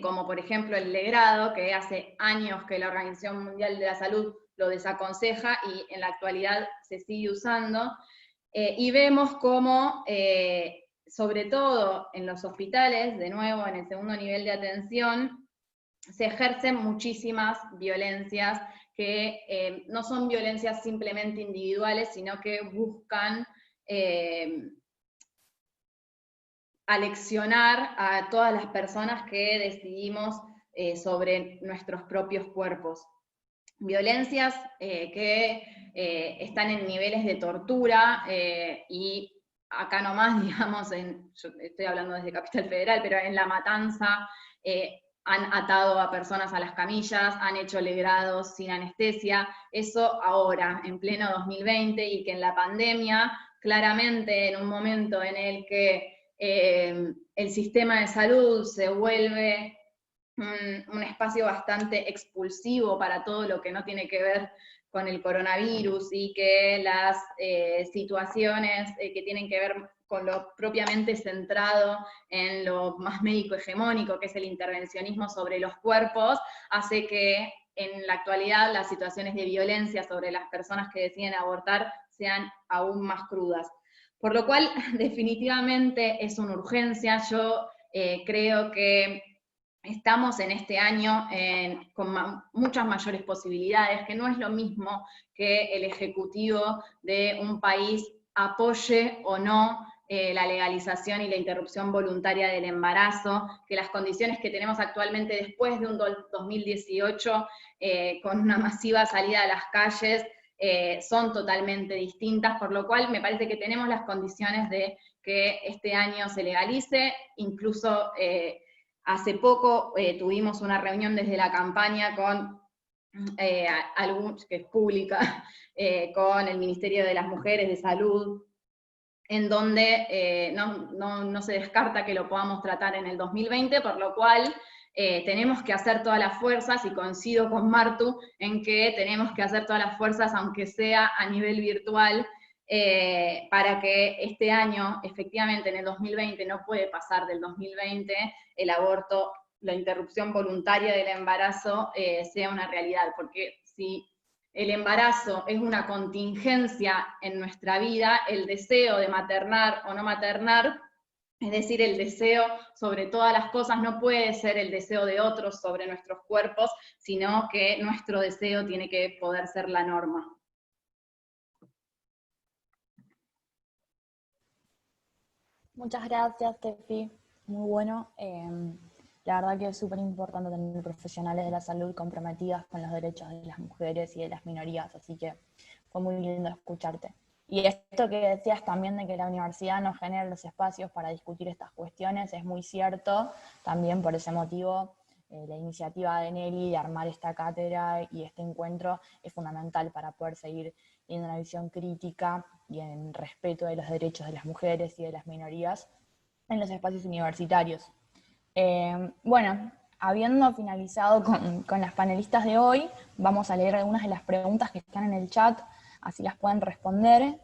como por ejemplo el legrado, que hace años que la Organización Mundial de la Salud lo desaconseja y en la actualidad se sigue usando, y vemos cómo sobre todo en los hospitales, de nuevo en el segundo nivel de atención, se ejercen muchísimas violencias que no son violencias simplemente individuales, sino que buscan aleccionar a todas las personas que decidimos sobre nuestros propios cuerpos. Violencias que están en niveles de tortura, y acá nomás, digamos, yo estoy hablando desde Capital Federal, pero en La Matanza han atado a personas a las camillas, han hecho legrados sin anestesia, eso ahora, en pleno 2020, y que en la pandemia, claramente en un momento en el que el sistema de salud se vuelve un espacio bastante expulsivo para todo lo que no tiene que ver con el coronavirus, y que las situaciones que tienen que ver con lo propiamente centrado en lo más médico hegemónico, que es el intervencionismo sobre los cuerpos, hace que en la actualidad las situaciones de violencia sobre las personas que deciden abortar sean aún más crudas. Por lo cual, definitivamente es una urgencia. Yo creo que estamos en este año con muchas mayores posibilidades, que no es lo mismo que el Ejecutivo de un país apoye o no la legalización y la interrupción voluntaria del embarazo, que las condiciones que tenemos actualmente después de un 2018 con una masiva salida a las calles son totalmente distintas, por lo cual me parece que tenemos las condiciones de que este año se legalice. Incluso hace poco tuvimos una reunión desde la campaña con que es pública, con el Ministerio de las Mujeres, de Salud, en donde no se descarta que lo podamos tratar en el 2020, por lo cual tenemos que hacer todas las fuerzas, y coincido con Martu en que tenemos que hacer todas las fuerzas, aunque sea a nivel virtual, para que este año, efectivamente en el 2020, no puede pasar del 2020, el aborto, la interrupción voluntaria del embarazo sea una realidad, porque si el embarazo es una contingencia en nuestra vida, el deseo de maternar o no maternar, es decir, el deseo sobre todas las cosas no puede ser el deseo de otros sobre nuestros cuerpos, sino que nuestro deseo tiene que poder ser la norma. Muchas gracias, Tefi. Muy bueno. La verdad que es súper importante tener profesionales de la salud comprometidas con los derechos de las mujeres y de las minorías, así que fue muy lindo escucharte. Y esto que decías también de que la universidad no genera los espacios para discutir estas cuestiones es muy cierto. También por ese motivo la iniciativa de Nelly de armar esta cátedra y este encuentro es fundamental para poder seguir teniendo una visión crítica y en respeto de los derechos de las mujeres y de las minorías en los espacios universitarios. Bueno, habiendo finalizado con las panelistas de hoy, vamos a leer algunas de las preguntas que están en el chat, así las pueden responder,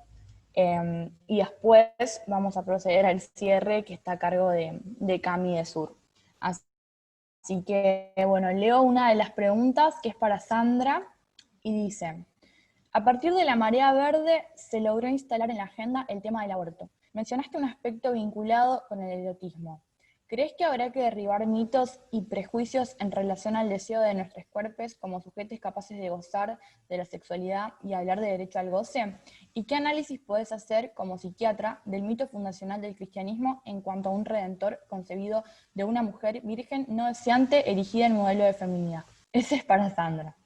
y después vamos a proceder al cierre que está a cargo de Cami de Sur. Así que, bueno, leo una de las preguntas que es para Sandra, y dice: a partir de la marea verde se logró instalar en la agenda el tema del aborto. Mencionaste un aspecto vinculado con el erotismo. ¿Crees que habrá que derribar mitos y prejuicios en relación al deseo de nuestros cuerpos como sujetos capaces de gozar de la sexualidad y hablar de derecho al goce? ¿Y qué análisis podés hacer como psiquiatra del mito fundacional del cristianismo en cuanto a un redentor concebido de una mujer virgen no deseante erigida en modelo de feminidad? Ese es para Sandra.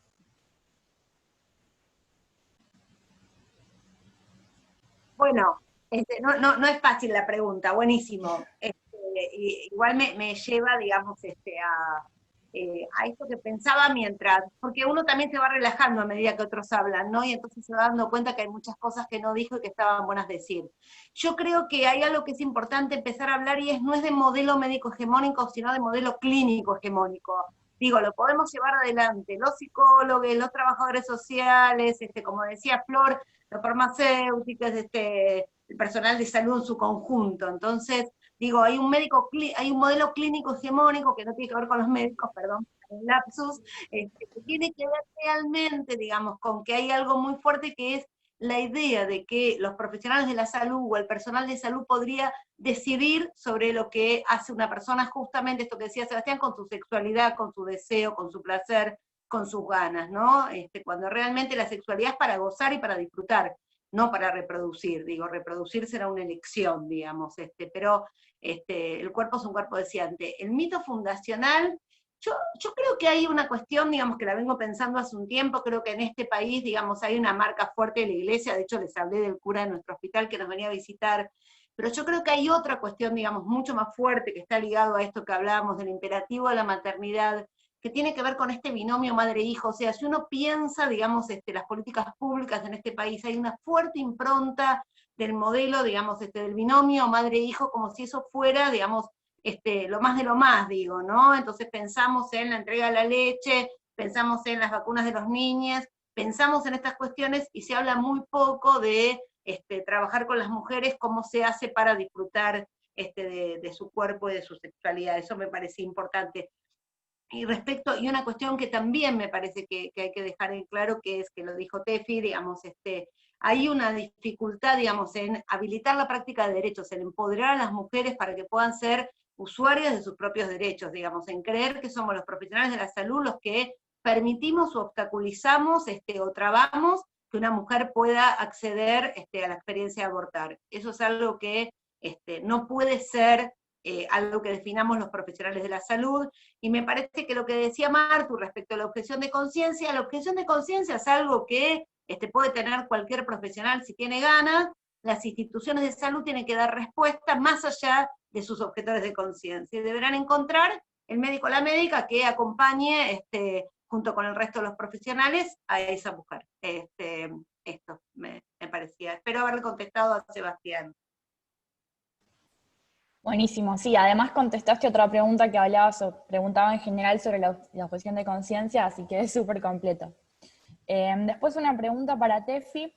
Bueno, no es fácil la pregunta, buenísimo. Igual me lleva, digamos, a esto que pensaba mientras, porque uno también se va relajando a medida que otros hablan, ¿no? Y entonces se va dando cuenta que hay muchas cosas que no dijo y que estaban buenas decir. Yo creo que hay algo que es importante empezar a hablar y no es de modelo médico hegemónico, sino de modelo clínico hegemónico. Digo, lo podemos llevar adelante, los psicólogos, los trabajadores sociales, como decía Flor, los farmacéuticos, el personal de salud en su conjunto. Entonces, digo, hay un modelo clínico hegemónico que no tiene que ver con los médicos, perdón, el lapsus, que tiene que ver realmente, digamos, con que hay algo muy fuerte que es la idea de que los profesionales de la salud o el personal de salud podría decidir sobre lo que hace una persona, justamente esto que decía Sebastián, con su sexualidad, con su deseo, con su placer, con sus ganas, ¿no? Cuando realmente la sexualidad es para gozar y para disfrutar, no para reproducir, digo, reproducir será una elección, digamos, pero el cuerpo es un cuerpo deseante. El mito fundacional, yo creo que hay una cuestión, digamos, que la vengo pensando hace un tiempo, creo que en este país, digamos, hay una marca fuerte de la iglesia, de hecho les hablé del cura de nuestro hospital que nos venía a visitar, pero yo creo que hay otra cuestión, digamos, mucho más fuerte que está ligado a esto que hablábamos del imperativo de la maternidad, que tiene que ver con este binomio madre-hijo. O sea, si uno piensa, digamos, las políticas públicas en este país, hay una fuerte impronta del modelo, digamos, del binomio madre-hijo, como si eso fuera, digamos, lo más de lo más, digo, ¿no? Entonces pensamos en la entrega de la leche, pensamos en las vacunas de los niños, pensamos en estas cuestiones y se habla muy poco de trabajar con las mujeres, cómo se hace para disfrutar de su cuerpo y de su sexualidad. Eso me parece importante. Y una cuestión que también me parece que hay que dejar en claro, que es que lo dijo Tefi, digamos, hay una dificultad, digamos, en habilitar la práctica de derechos, en empoderar a las mujeres para que puedan ser usuarias de sus propios derechos, digamos, en creer que somos los profesionales de la salud los que permitimos o obstaculizamos o trabamos que una mujer pueda acceder a la experiencia de abortar. Eso es algo que no puede ser algo que definamos los profesionales de la salud, y me parece que lo que decía Martu respecto a la objeción de conciencia es algo que puede tener cualquier profesional si tiene ganas. Las instituciones de salud tienen que dar respuesta más allá de sus objetores de conciencia, y deberán encontrar el médico o la médica que acompañe junto con el resto de los profesionales a esa mujer. Esto me parecía. Espero haberle contestado a Sebastián. Buenísimo, sí, además contestaste otra pregunta que preguntaba en general sobre la objeción de conciencia, así que es súper completo. Después una pregunta para Tefi,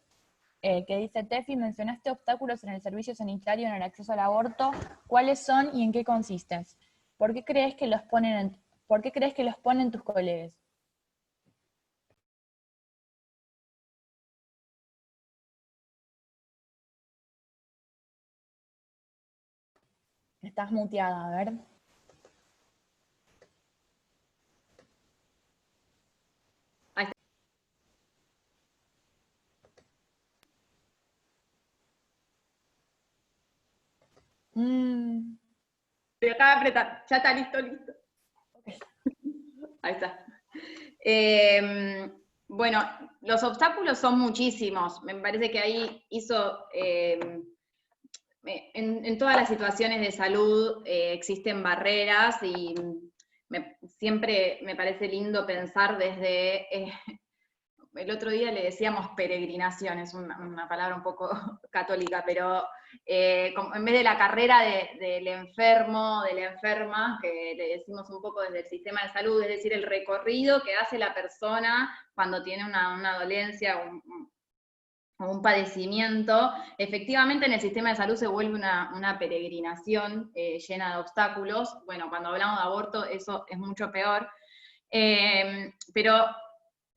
que dice: Tefi, mencionaste obstáculos en el servicio sanitario en el acceso al aborto. ¿Cuáles son y en qué consisten? ¿Por qué crees que los ponen tus colegas? Estás muteada, a ver. Ahí está. Te acaba de apretar, ya está listo. Okay. Ahí está. Bueno, los obstáculos son muchísimos. Me parece que ahí hizo, en todas las situaciones de salud existen barreras y siempre me parece lindo pensar desde, el otro día le decíamos peregrinación, es una palabra un poco católica, pero en vez de la carrera del enfermo, de la enferma, que le decimos un poco desde el sistema de salud, es decir, el recorrido que hace la persona cuando tiene una dolencia o un padecimiento, efectivamente en el sistema de salud se vuelve una peregrinación llena de obstáculos. Bueno, cuando hablamos de aborto eso es mucho peor, pero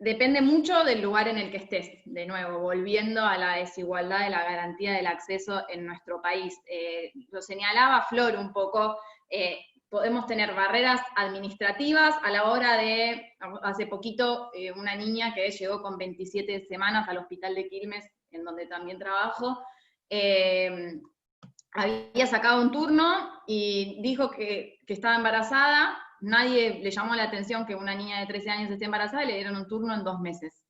depende mucho del lugar en el que estés, de nuevo, volviendo a la desigualdad de la garantía del acceso en nuestro país. Lo señalaba Flor un poco, podemos tener barreras administrativas a la hora de, hace poquito, una niña que llegó con 27 semanas al hospital de Quilmes, en donde también trabajo, había sacado un turno y dijo que estaba embarazada. Nadie le llamó la atención que una niña de 13 años esté embarazada y le dieron un turno en 2 meses.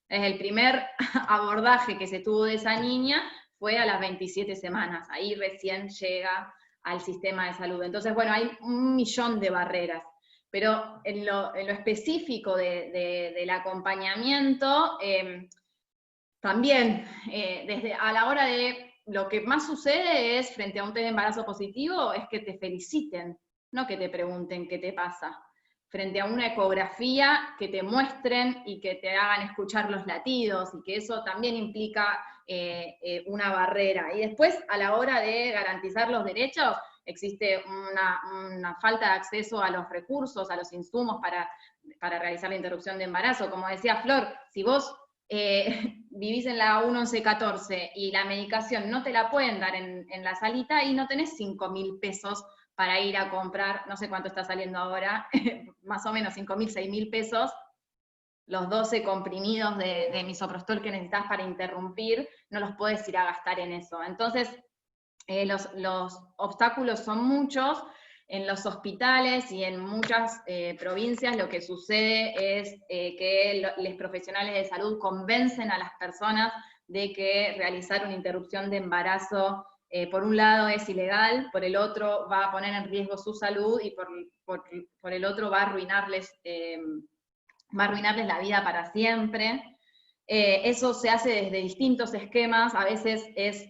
Es el primer abordaje que se tuvo de esa niña, fue a las 27 semanas. Ahí recién llega al sistema de salud. Entonces, bueno, hay 1.000.000 de barreras. Pero en lo específico del acompañamiento, también, desde a la hora de, lo que más sucede es, frente a un test de embarazo positivo, es que te feliciten, no que te pregunten qué te pasa. Frente a una ecografía, que te muestren y que te hagan escuchar los latidos, y que eso también implica una barrera. Y después, a la hora de garantizar los derechos, existe una falta de acceso a los recursos, a los insumos para realizar la interrupción de embarazo. Como decía Flor, si vos vivís en la 1114 y la medicación no te la pueden dar en la salita, y no tenés 5.000 pesos para ir a comprar, no sé cuánto está saliendo ahora, más o menos 5.000, 6.000 pesos, los 12 comprimidos de misoprostol que necesitas para interrumpir, no los puedes ir a gastar en eso. Entonces, los obstáculos son muchos. En los hospitales y en muchas provincias lo que sucede es que los profesionales de salud convencen a las personas de que realizar una interrupción de embarazo, por un lado es ilegal, por el otro va a poner en riesgo su salud, y por el otro va a arruinarles la vida para siempre. Eso se hace desde distintos esquemas, a veces es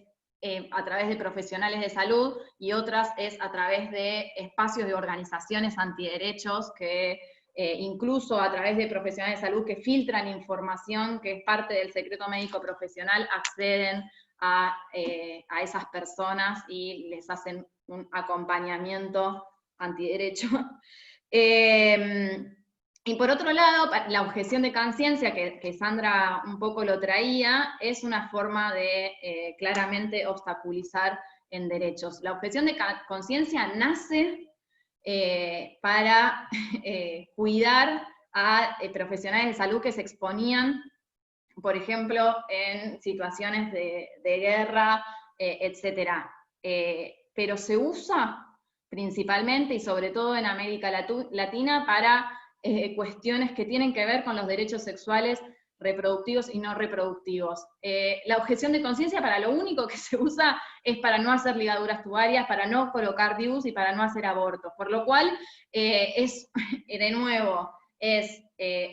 a través de profesionales de salud, y otras es a través de espacios de organizaciones antiderechos, que incluso a través de profesionales de salud que filtran información que es parte del secreto médico profesional, acceden a esas personas y les hacen un acompañamiento antiderecho. Y por otro lado, la objeción de conciencia, que Sandra un poco lo traía, es una forma de claramente obstaculizar en derechos. La objeción de conciencia nace para cuidar a profesionales de salud que se exponían, por ejemplo, en situaciones de guerra, etc. Pero se usa principalmente y sobre todo en América Latina para cuestiones que tienen que ver con los derechos sexuales reproductivos y no reproductivos. La objeción de conciencia, para lo único que se usa es para no hacer ligaduras tubarias, para no colocar DIUs y para no hacer abortos, por lo cual es, de nuevo, es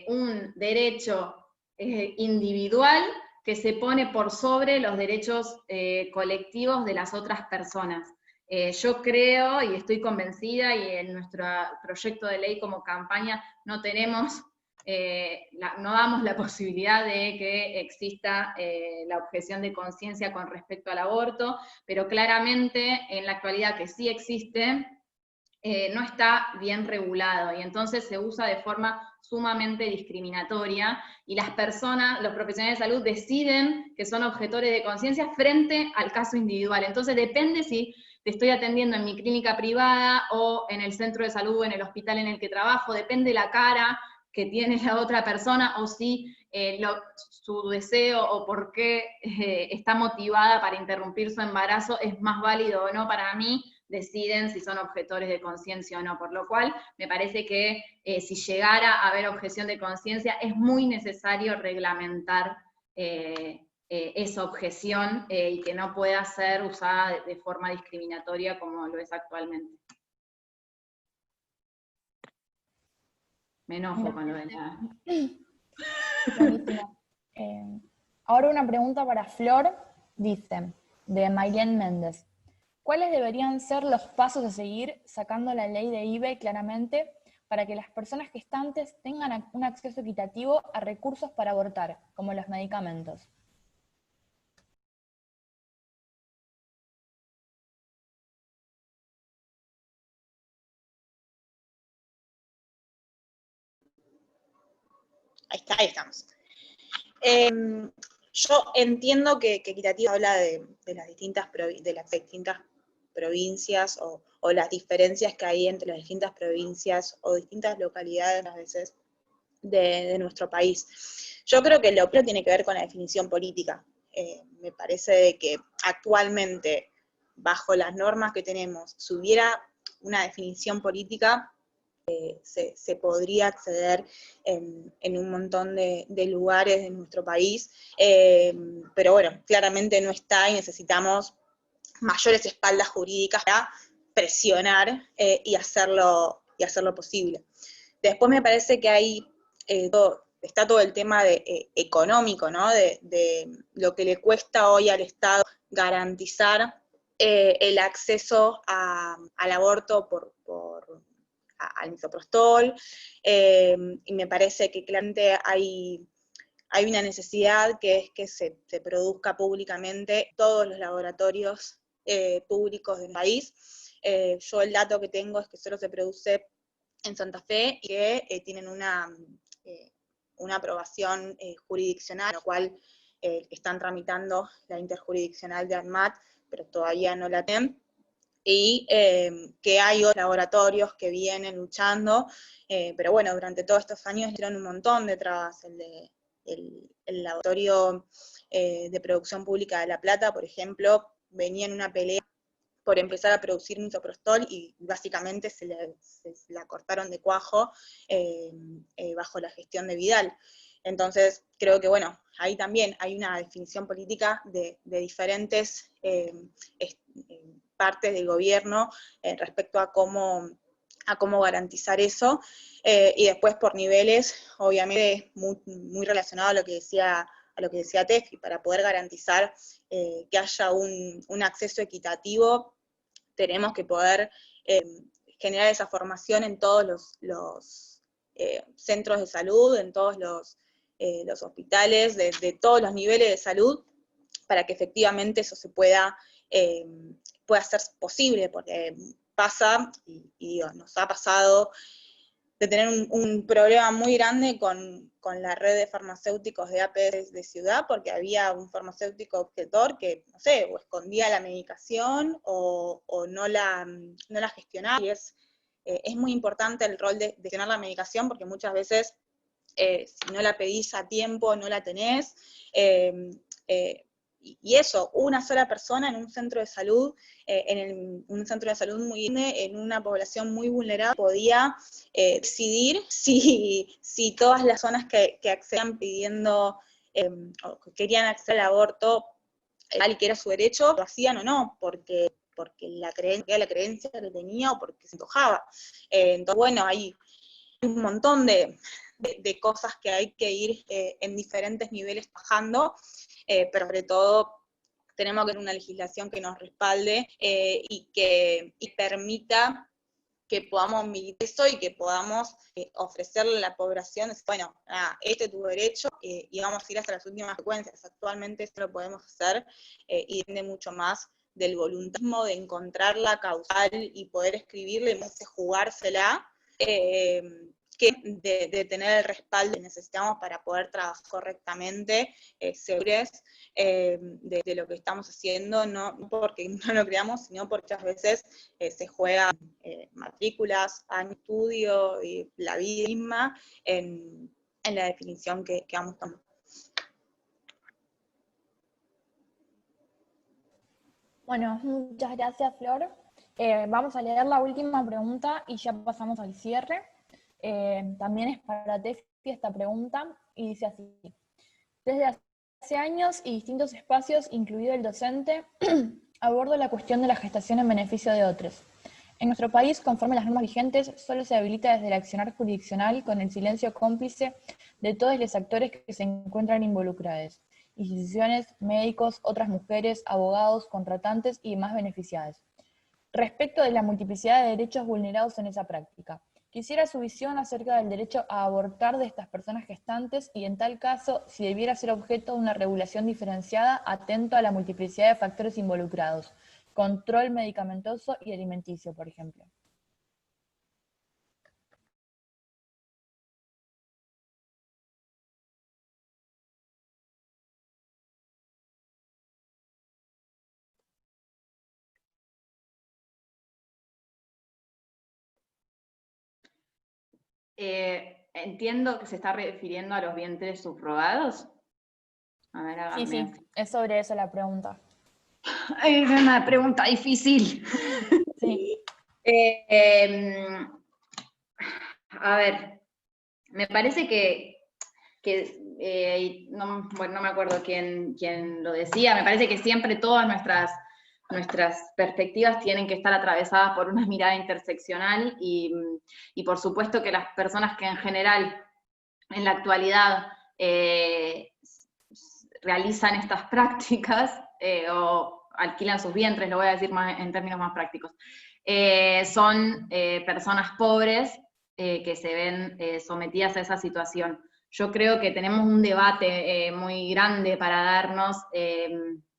un derecho individual que se pone por sobre los derechos colectivos de las otras personas. Yo creo y estoy convencida, y en nuestro proyecto de ley como campaña no tenemos, no damos la posibilidad de que exista la objeción de conciencia con respecto al aborto, pero claramente en la actualidad que sí existe, no está bien regulado, y entonces se usa de forma sumamente discriminatoria, y las personas, los profesionales de salud deciden que son objetores de conciencia frente al caso individual. Entonces depende si te estoy atendiendo en mi clínica privada o en el centro de salud, en el hospital en el que trabajo, depende la cara que tiene la otra persona, o si su deseo o por qué está motivada para interrumpir su embarazo es más válido o no para mí, deciden si son objetores de conciencia o no, por lo cual me parece que si llegara a haber objeción de conciencia es muy necesario reglamentar esa objeción y que no pueda ser usada de forma discriminatoria como lo es actualmente. Me enojo con lo de la... Buenísimo. Ahora una pregunta para Flor, dice, de Maylén Méndez. ¿Cuáles deberían ser los pasos a seguir sacando la ley de IVE claramente para que las personas gestantes tengan un acceso equitativo a recursos para abortar, como los medicamentos? Ahí estamos. Yo entiendo que equitativo habla de las distintas provincias o las diferencias que hay entre las distintas provincias o distintas localidades a veces de nuestro país. Yo creo que lo primero tiene que ver con la definición política. Me parece de que actualmente, bajo las normas que tenemos, si hubiera una definición política, se podría acceder en un montón de lugares de nuestro país, pero bueno, claramente no está y necesitamos mayores espaldas jurídicas para presionar y hacerlo posible. Después me parece que hay está todo el tema económico, ¿no? De lo que le cuesta hoy al Estado garantizar el acceso al aborto al misoprostol, y me parece que claramente hay una necesidad que es que se produzca públicamente todos los laboratorios públicos del país. Yo el dato que tengo es que solo se produce en Santa Fe y que tienen una aprobación jurisdiccional, lo cual están tramitando la interjurisdiccional de ANMAT, pero todavía no la tienen. Y que hay otros laboratorios que vienen luchando, pero bueno, durante todos estos años hicieron un montón de trabas. El laboratorio de producción pública de La Plata, por ejemplo, venía en una pelea por empezar a producir misoprostol y básicamente se la cortaron de cuajo bajo la gestión de Vidal. Entonces, creo que bueno, ahí también hay una definición política de diferentes partes del gobierno respecto a cómo garantizar eso, y después por niveles, obviamente muy relacionado a lo que decía Tefi, para poder garantizar que haya un acceso equitativo, tenemos que poder generar esa formación en todos los centros de salud, en todos los hospitales, de todos los niveles de salud, para que efectivamente eso se pueda ser posible, porque pasa, y digo, nos ha pasado de tener un problema muy grande con la red de farmacéuticos de APS de ciudad, porque había un farmacéutico objetor que, no sé, o escondía la medicación o no la gestionaba, y es muy importante el rol de gestionar la medicación, porque muchas veces si no la pedís a tiempo, no la tenés, y eso, una sola persona en un centro de salud, un centro de salud muy grande, en una población muy vulnerable, podía decidir si todas las zonas que accedían pidiendo o que querían acceder al aborto, tal que era su derecho, lo hacían o no, porque la creencia que tenía o porque se antojaba. Entonces, bueno, hay un montón de cosas que hay que ir en diferentes niveles bajando, pero sobre todo tenemos que tener una legislación que nos respalde y permita que podamos militar eso y que podamos ofrecerle a la población, bueno, este es tu derecho y vamos a ir hasta las últimas consecuencias. Actualmente esto lo podemos hacer y depende mucho más del voluntarismo, de encontrar la causal y poder escribirle, y no sé, jugársela, que de tener el respaldo que necesitamos para poder trabajar correctamente, seguros de lo que estamos haciendo, no porque no lo creamos, sino porque muchas veces se juegan matrículas, año de estudio y la vida misma en la definición que vamos tomando. Bueno, muchas gracias, Flor. Vamos a leer la última pregunta y ya pasamos al cierre. También es para Tefi esta pregunta y dice así: desde hace años y distintos espacios, incluido el docente, abordo la cuestión de la gestación en beneficio de otros. En nuestro país, conforme a las normas vigentes, solo se habilita desde el accionar jurisdiccional con el silencio cómplice de todos los actores que se encuentran involucrados: instituciones, médicos, otras mujeres, abogados, contratantes y demás beneficiados. Respecto de la multiplicidad de derechos vulnerados en esa práctica, quisiera su visión acerca del derecho a abortar de estas personas gestantes y, en tal caso, si debiera ser objeto de una regulación diferenciada atento a la multiplicidad de factores involucrados, control medicamentoso y alimenticio, por ejemplo. Entiendo que se está refiriendo a los vientres subrogados. A ver, háganme. Sí, es sobre eso la pregunta. Es una pregunta difícil. Sí. A ver, me parece que no me acuerdo quién lo decía, me parece que siempre todas nuestras perspectivas tienen que estar atravesadas por una mirada interseccional y por supuesto que las personas que en general en la actualidad realizan estas prácticas o alquilan sus vientres, lo voy a decir en términos más prácticos, son personas pobres que se ven sometidas a esa situación. Yo creo que tenemos un debate muy grande para darnos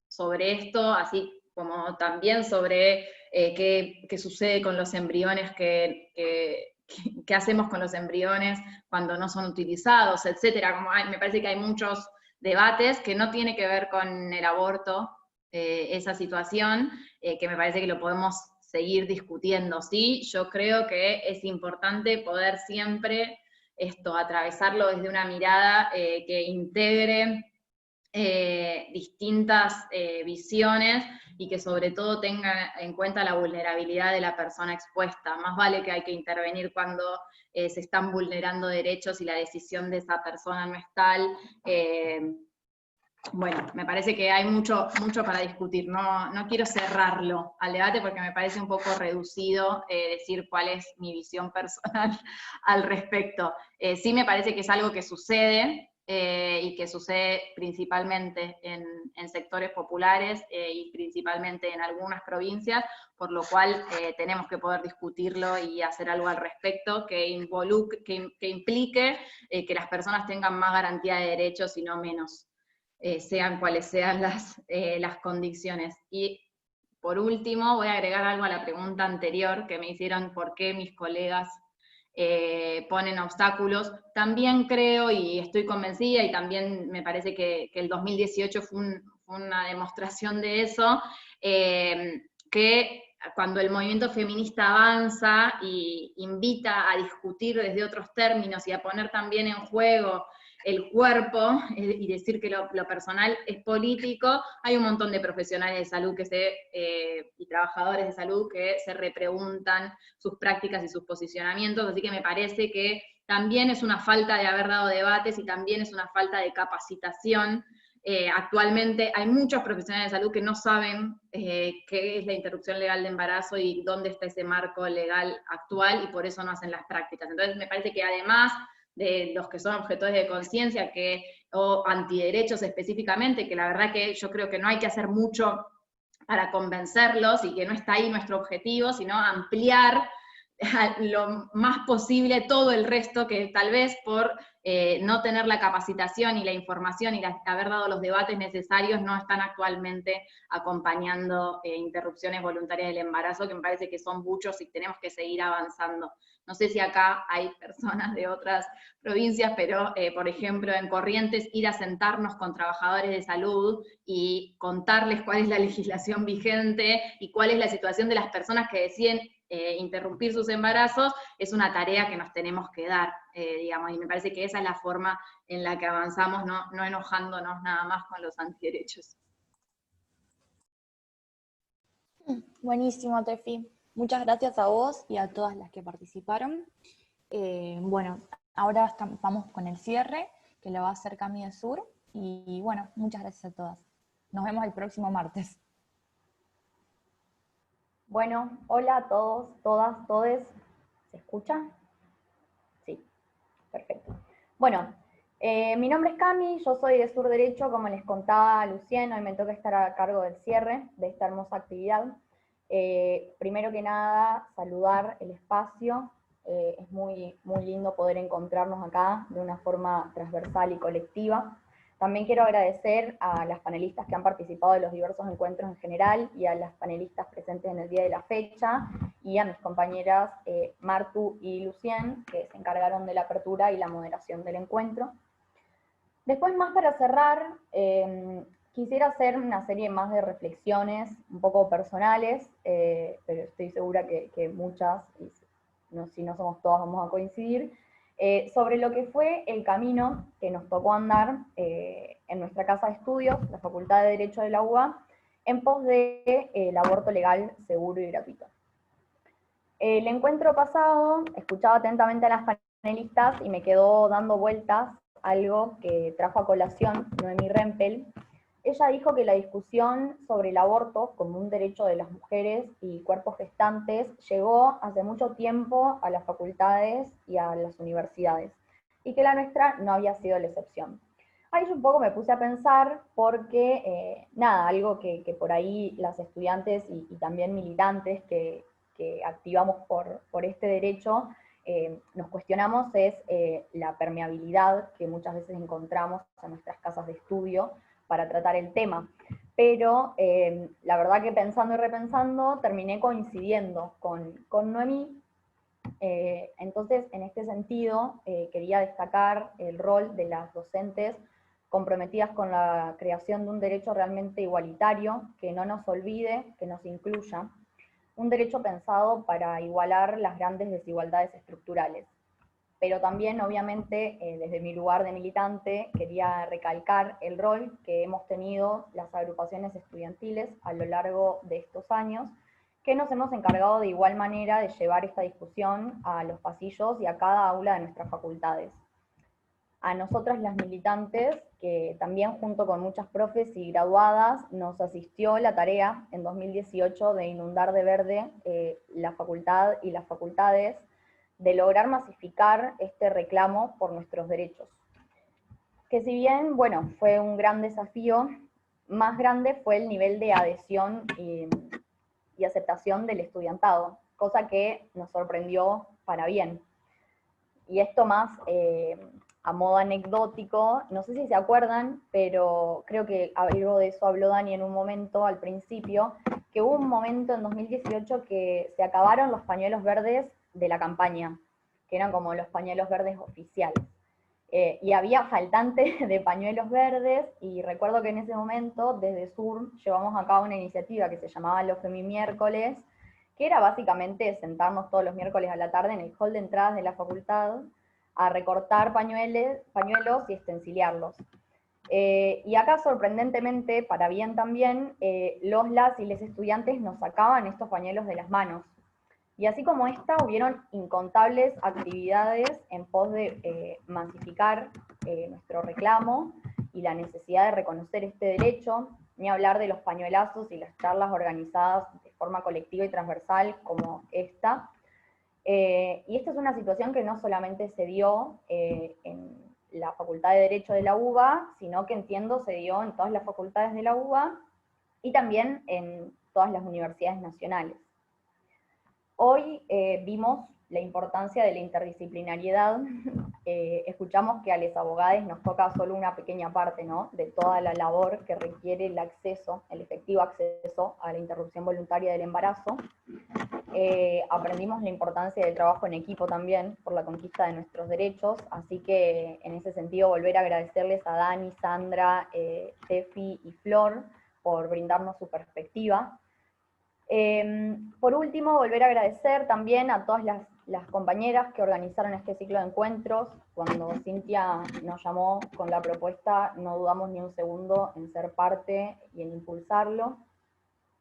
sobre esto, así como también sobre qué sucede con los embriones, qué hacemos con los embriones cuando no son utilizados, etcétera. Me parece que hay muchos debates que no tiene que ver con el aborto, esa situación, que me parece que lo podemos seguir discutiendo. Sí, yo creo que es importante poder siempre atravesarlo desde una mirada que integre distintas visiones y que sobre todo tenga en cuenta la vulnerabilidad de la persona expuesta. Más vale que hay que intervenir cuando se están vulnerando derechos y la decisión de esa persona no es tal. Bueno, me parece que hay mucho para discutir. No quiero cerrarlo al debate porque me parece un poco reducido decir cuál es mi visión personal al respecto. Sí me parece que es algo que sucede, y que sucede principalmente en sectores populares y principalmente en algunas provincias, por lo cual tenemos que poder discutirlo y hacer algo al respecto que implique que las personas tengan más garantía de derechos y no menos, sean cuales sean las condiciones. Y por último, voy a agregar algo a la pregunta anterior que me hicieron, ¿por qué mis colegas ponen obstáculos? También creo y estoy convencida, y también me parece que el 2018 fue una demostración de eso, que cuando el movimiento feminista avanza y invita a discutir desde otros términos y a poner también en juego el cuerpo y decir que lo personal es político, hay un montón de profesionales de salud y trabajadores de salud que se repreguntan sus prácticas y sus posicionamientos, así que me parece que también es una falta de haber dado debates y también es una falta de capacitación. Actualmente hay muchos profesionales de salud que no saben qué es la interrupción legal de embarazo y dónde está ese marco legal actual, y por eso no hacen las prácticas. Entonces me parece que además de los que son objetores de conciencia o antiderechos específicamente, que la verdad que yo creo que no hay que hacer mucho para convencerlos y que no está ahí nuestro objetivo, sino ampliar lo más posible todo el resto que tal vez por no tener la capacitación y la información y haber dado los debates necesarios no están actualmente acompañando interrupciones voluntarias del embarazo, que me parece que son muchos y tenemos que seguir avanzando. No sé si acá hay personas de otras provincias, pero por ejemplo en Corrientes ir a sentarnos con trabajadores de salud y contarles cuál es la legislación vigente y cuál es la situación de las personas que deciden interrumpir sus embarazos, es una tarea que nos tenemos que dar, digamos, y me parece que esa es la forma en la que avanzamos, no enojándonos nada más con los antiderechos. Buenísimo, Tefi. Muchas gracias a vos y a todas las que participaron. Bueno, ahora vamos con el cierre, que lo va a hacer Cami de Sur, y bueno, muchas gracias a todas. Nos vemos el próximo martes. Bueno, hola a todos, todas, todes. ¿Se escucha? Sí, perfecto. Bueno, mi nombre es Cami, yo soy de Sur Derecho, como les contaba Lucien, hoy me toca estar a cargo del cierre de esta hermosa actividad. Primero que nada, saludar el espacio. Es muy lindo poder encontrarnos acá de una forma transversal y colectiva. También quiero agradecer a las panelistas que han participado de los diversos encuentros en general y a las panelistas presentes en el día de la fecha y a mis compañeras Martu y Lucien, que se encargaron de la apertura y la moderación del encuentro. Después, más para cerrar, quisiera hacer una serie más de reflexiones un poco personales, pero estoy segura que muchas, si no somos todas, vamos a coincidir, sobre lo que fue el camino que nos tocó andar en nuestra casa de estudios, la Facultad de Derecho de la UBA, en pos del aborto legal, seguro y gratuito. El encuentro pasado, escuchaba atentamente a las panelistas y me quedó dando vueltas algo que trajo a colación Noemí Rempel. Ella dijo que la discusión sobre el aborto como un derecho de las mujeres y cuerpos gestantes llegó hace mucho tiempo a las facultades y a las universidades, y que la nuestra no había sido la excepción. Ahí yo un poco me puse a pensar porque, algo que por ahí las estudiantes y también militantes que activamos por este derecho, nos cuestionamos es la permeabilidad que muchas veces encontramos en nuestras casas de estudio para tratar el tema. Pero la verdad que pensando y repensando terminé coincidiendo con Noemí. Entonces, en este sentido, quería destacar el rol de las docentes comprometidas con la creación de un derecho realmente igualitario, que no nos olvide, que nos incluya, un derecho pensado para igualar las grandes desigualdades estructurales. Pero también, obviamente, desde mi lugar de militante, quería recalcar el rol que hemos tenido las agrupaciones estudiantiles a lo largo de estos años, que nos hemos encargado de igual manera de llevar esta discusión a los pasillos y a cada aula de nuestras facultades. A nosotras las militantes, que también junto con muchas profes y graduadas, nos asistió la tarea en 2018 de inundar de verde la facultad y las facultades, de lograr masificar este reclamo por nuestros derechos. Que si bien, bueno, fue un gran desafío, más grande fue el nivel de adhesión y aceptación del estudiantado, cosa que nos sorprendió para bien. Y esto más a modo anecdótico, no sé si se acuerdan, pero creo que algo de eso habló Dani en un momento al principio, que hubo un momento en 2018 que se acabaron los pañuelos verdes de la campaña, que eran como los pañuelos verdes oficiales. Y había faltantes de pañuelos verdes, y recuerdo que en ese momento, desde Sur, llevamos a cabo una iniciativa que se llamaba Los Femimiércoles, que era básicamente sentarnos todos los miércoles a la tarde en el hall de entradas de la facultad, a recortar pañuelos y estenciliarlos. Y acá, sorprendentemente, para bien también, las y les estudiantes nos sacaban estos pañuelos de las manos. Y así como esta, hubieron incontables actividades en pos de masificar nuestro reclamo y la necesidad de reconocer este derecho, ni hablar de los pañuelazos y las charlas organizadas de forma colectiva y transversal como esta. Y esta es una situación que no solamente se dio en la Facultad de Derecho de la UBA, sino que entiendo se dio en todas las facultades de la UBA y también en todas las universidades nacionales. Hoy vimos la importancia de la interdisciplinariedad. Escuchamos que a los abogados nos toca solo una pequeña parte, ¿no?, de toda la labor que requiere el acceso, el efectivo acceso a la interrupción voluntaria del embarazo. Aprendimos la importancia del trabajo en equipo también por la conquista de nuestros derechos, así que en ese sentido volver a agradecerles a Dani, Sandra, Tefi y Flor por brindarnos su perspectiva. Por último, volver a agradecer también a todas las compañeras que organizaron este ciclo de encuentros. Cuando Cintia nos llamó con la propuesta, no dudamos ni un segundo en ser parte y en impulsarlo.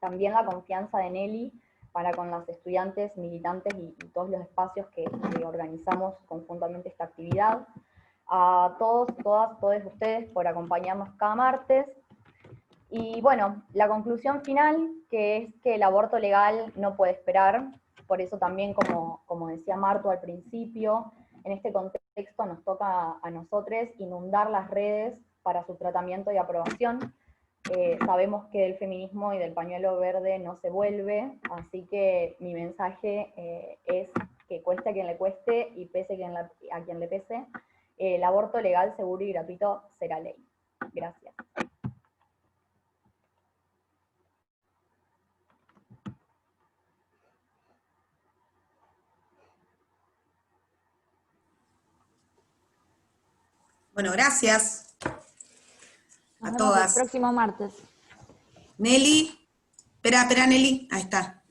También la confianza de Nelly para con las estudiantes, militantes y todos los espacios que organizamos conjuntamente esta actividad. A todos, todas, todos ustedes por acompañarnos cada martes. Y bueno, la conclusión final, que es que el aborto legal no puede esperar, por eso también, como decía Marto al principio, en este contexto nos toca a nosotros inundar las redes para su tratamiento y aprobación. Sabemos que del feminismo y del pañuelo verde no se vuelve, así que mi mensaje es que cueste a quien le cueste y pese a quien le pese, el aborto legal, seguro y gratuito será ley. Gracias. Bueno, gracias Nos a vemos todas. el próximo martes. Nelly, espera, Nelly, ahí está.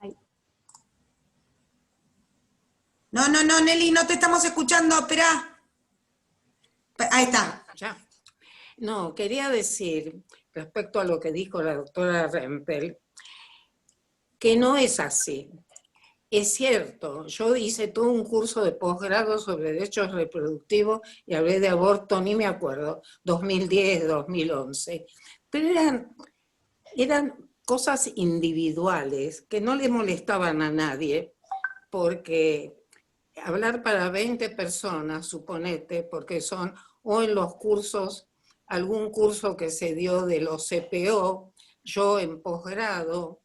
Ahí. No, Nelly, no te estamos escuchando, espera. Ahí está. Ya. No, quería decir, respecto a lo que dijo la doctora Rempel, que no es así. Es cierto, yo hice todo un curso de posgrado sobre derechos reproductivos y hablé de aborto, ni me acuerdo, 2010, 2011, pero eran cosas individuales que no le molestaban a nadie, porque hablar para 20 personas, suponete, porque son o en los cursos, algún curso que se dio de los CPO, yo en posgrado.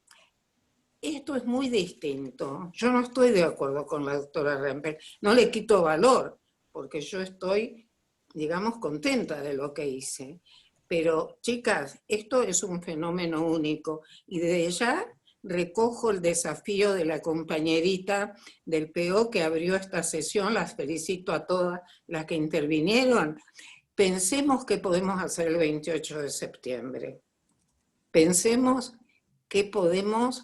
Esto es muy distinto. Yo no estoy de acuerdo con la doctora Rempel. No le quito valor, porque yo estoy, digamos, contenta de lo que hice. Pero, chicas, esto es un fenómeno único. Y desde ya recojo el desafío de la compañerita del PO que abrió esta sesión. Las felicito a todas las que intervinieron. Pensemos qué podemos hacer el 28 de septiembre. Pensemos qué podemos,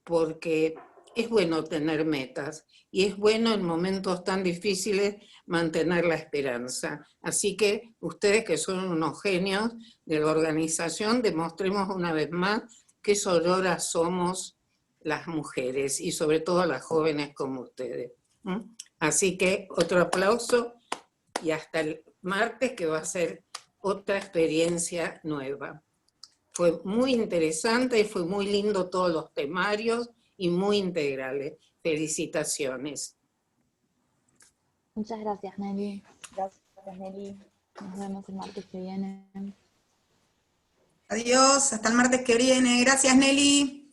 porque es bueno tener metas y es bueno en momentos tan difíciles mantener la esperanza. Así que ustedes que son unos genios de la organización, demostremos una vez más qué sororas somos las mujeres y sobre todo las jóvenes como ustedes. Así que otro aplauso y hasta el martes, que va a ser otra experiencia nueva. Fue muy interesante y fue muy lindo todos los temarios y muy integrales. Felicitaciones. Muchas gracias, Nelly. Gracias, Nelly. Nos vemos el martes que viene. Adiós, hasta el martes que viene. Gracias, Nelly.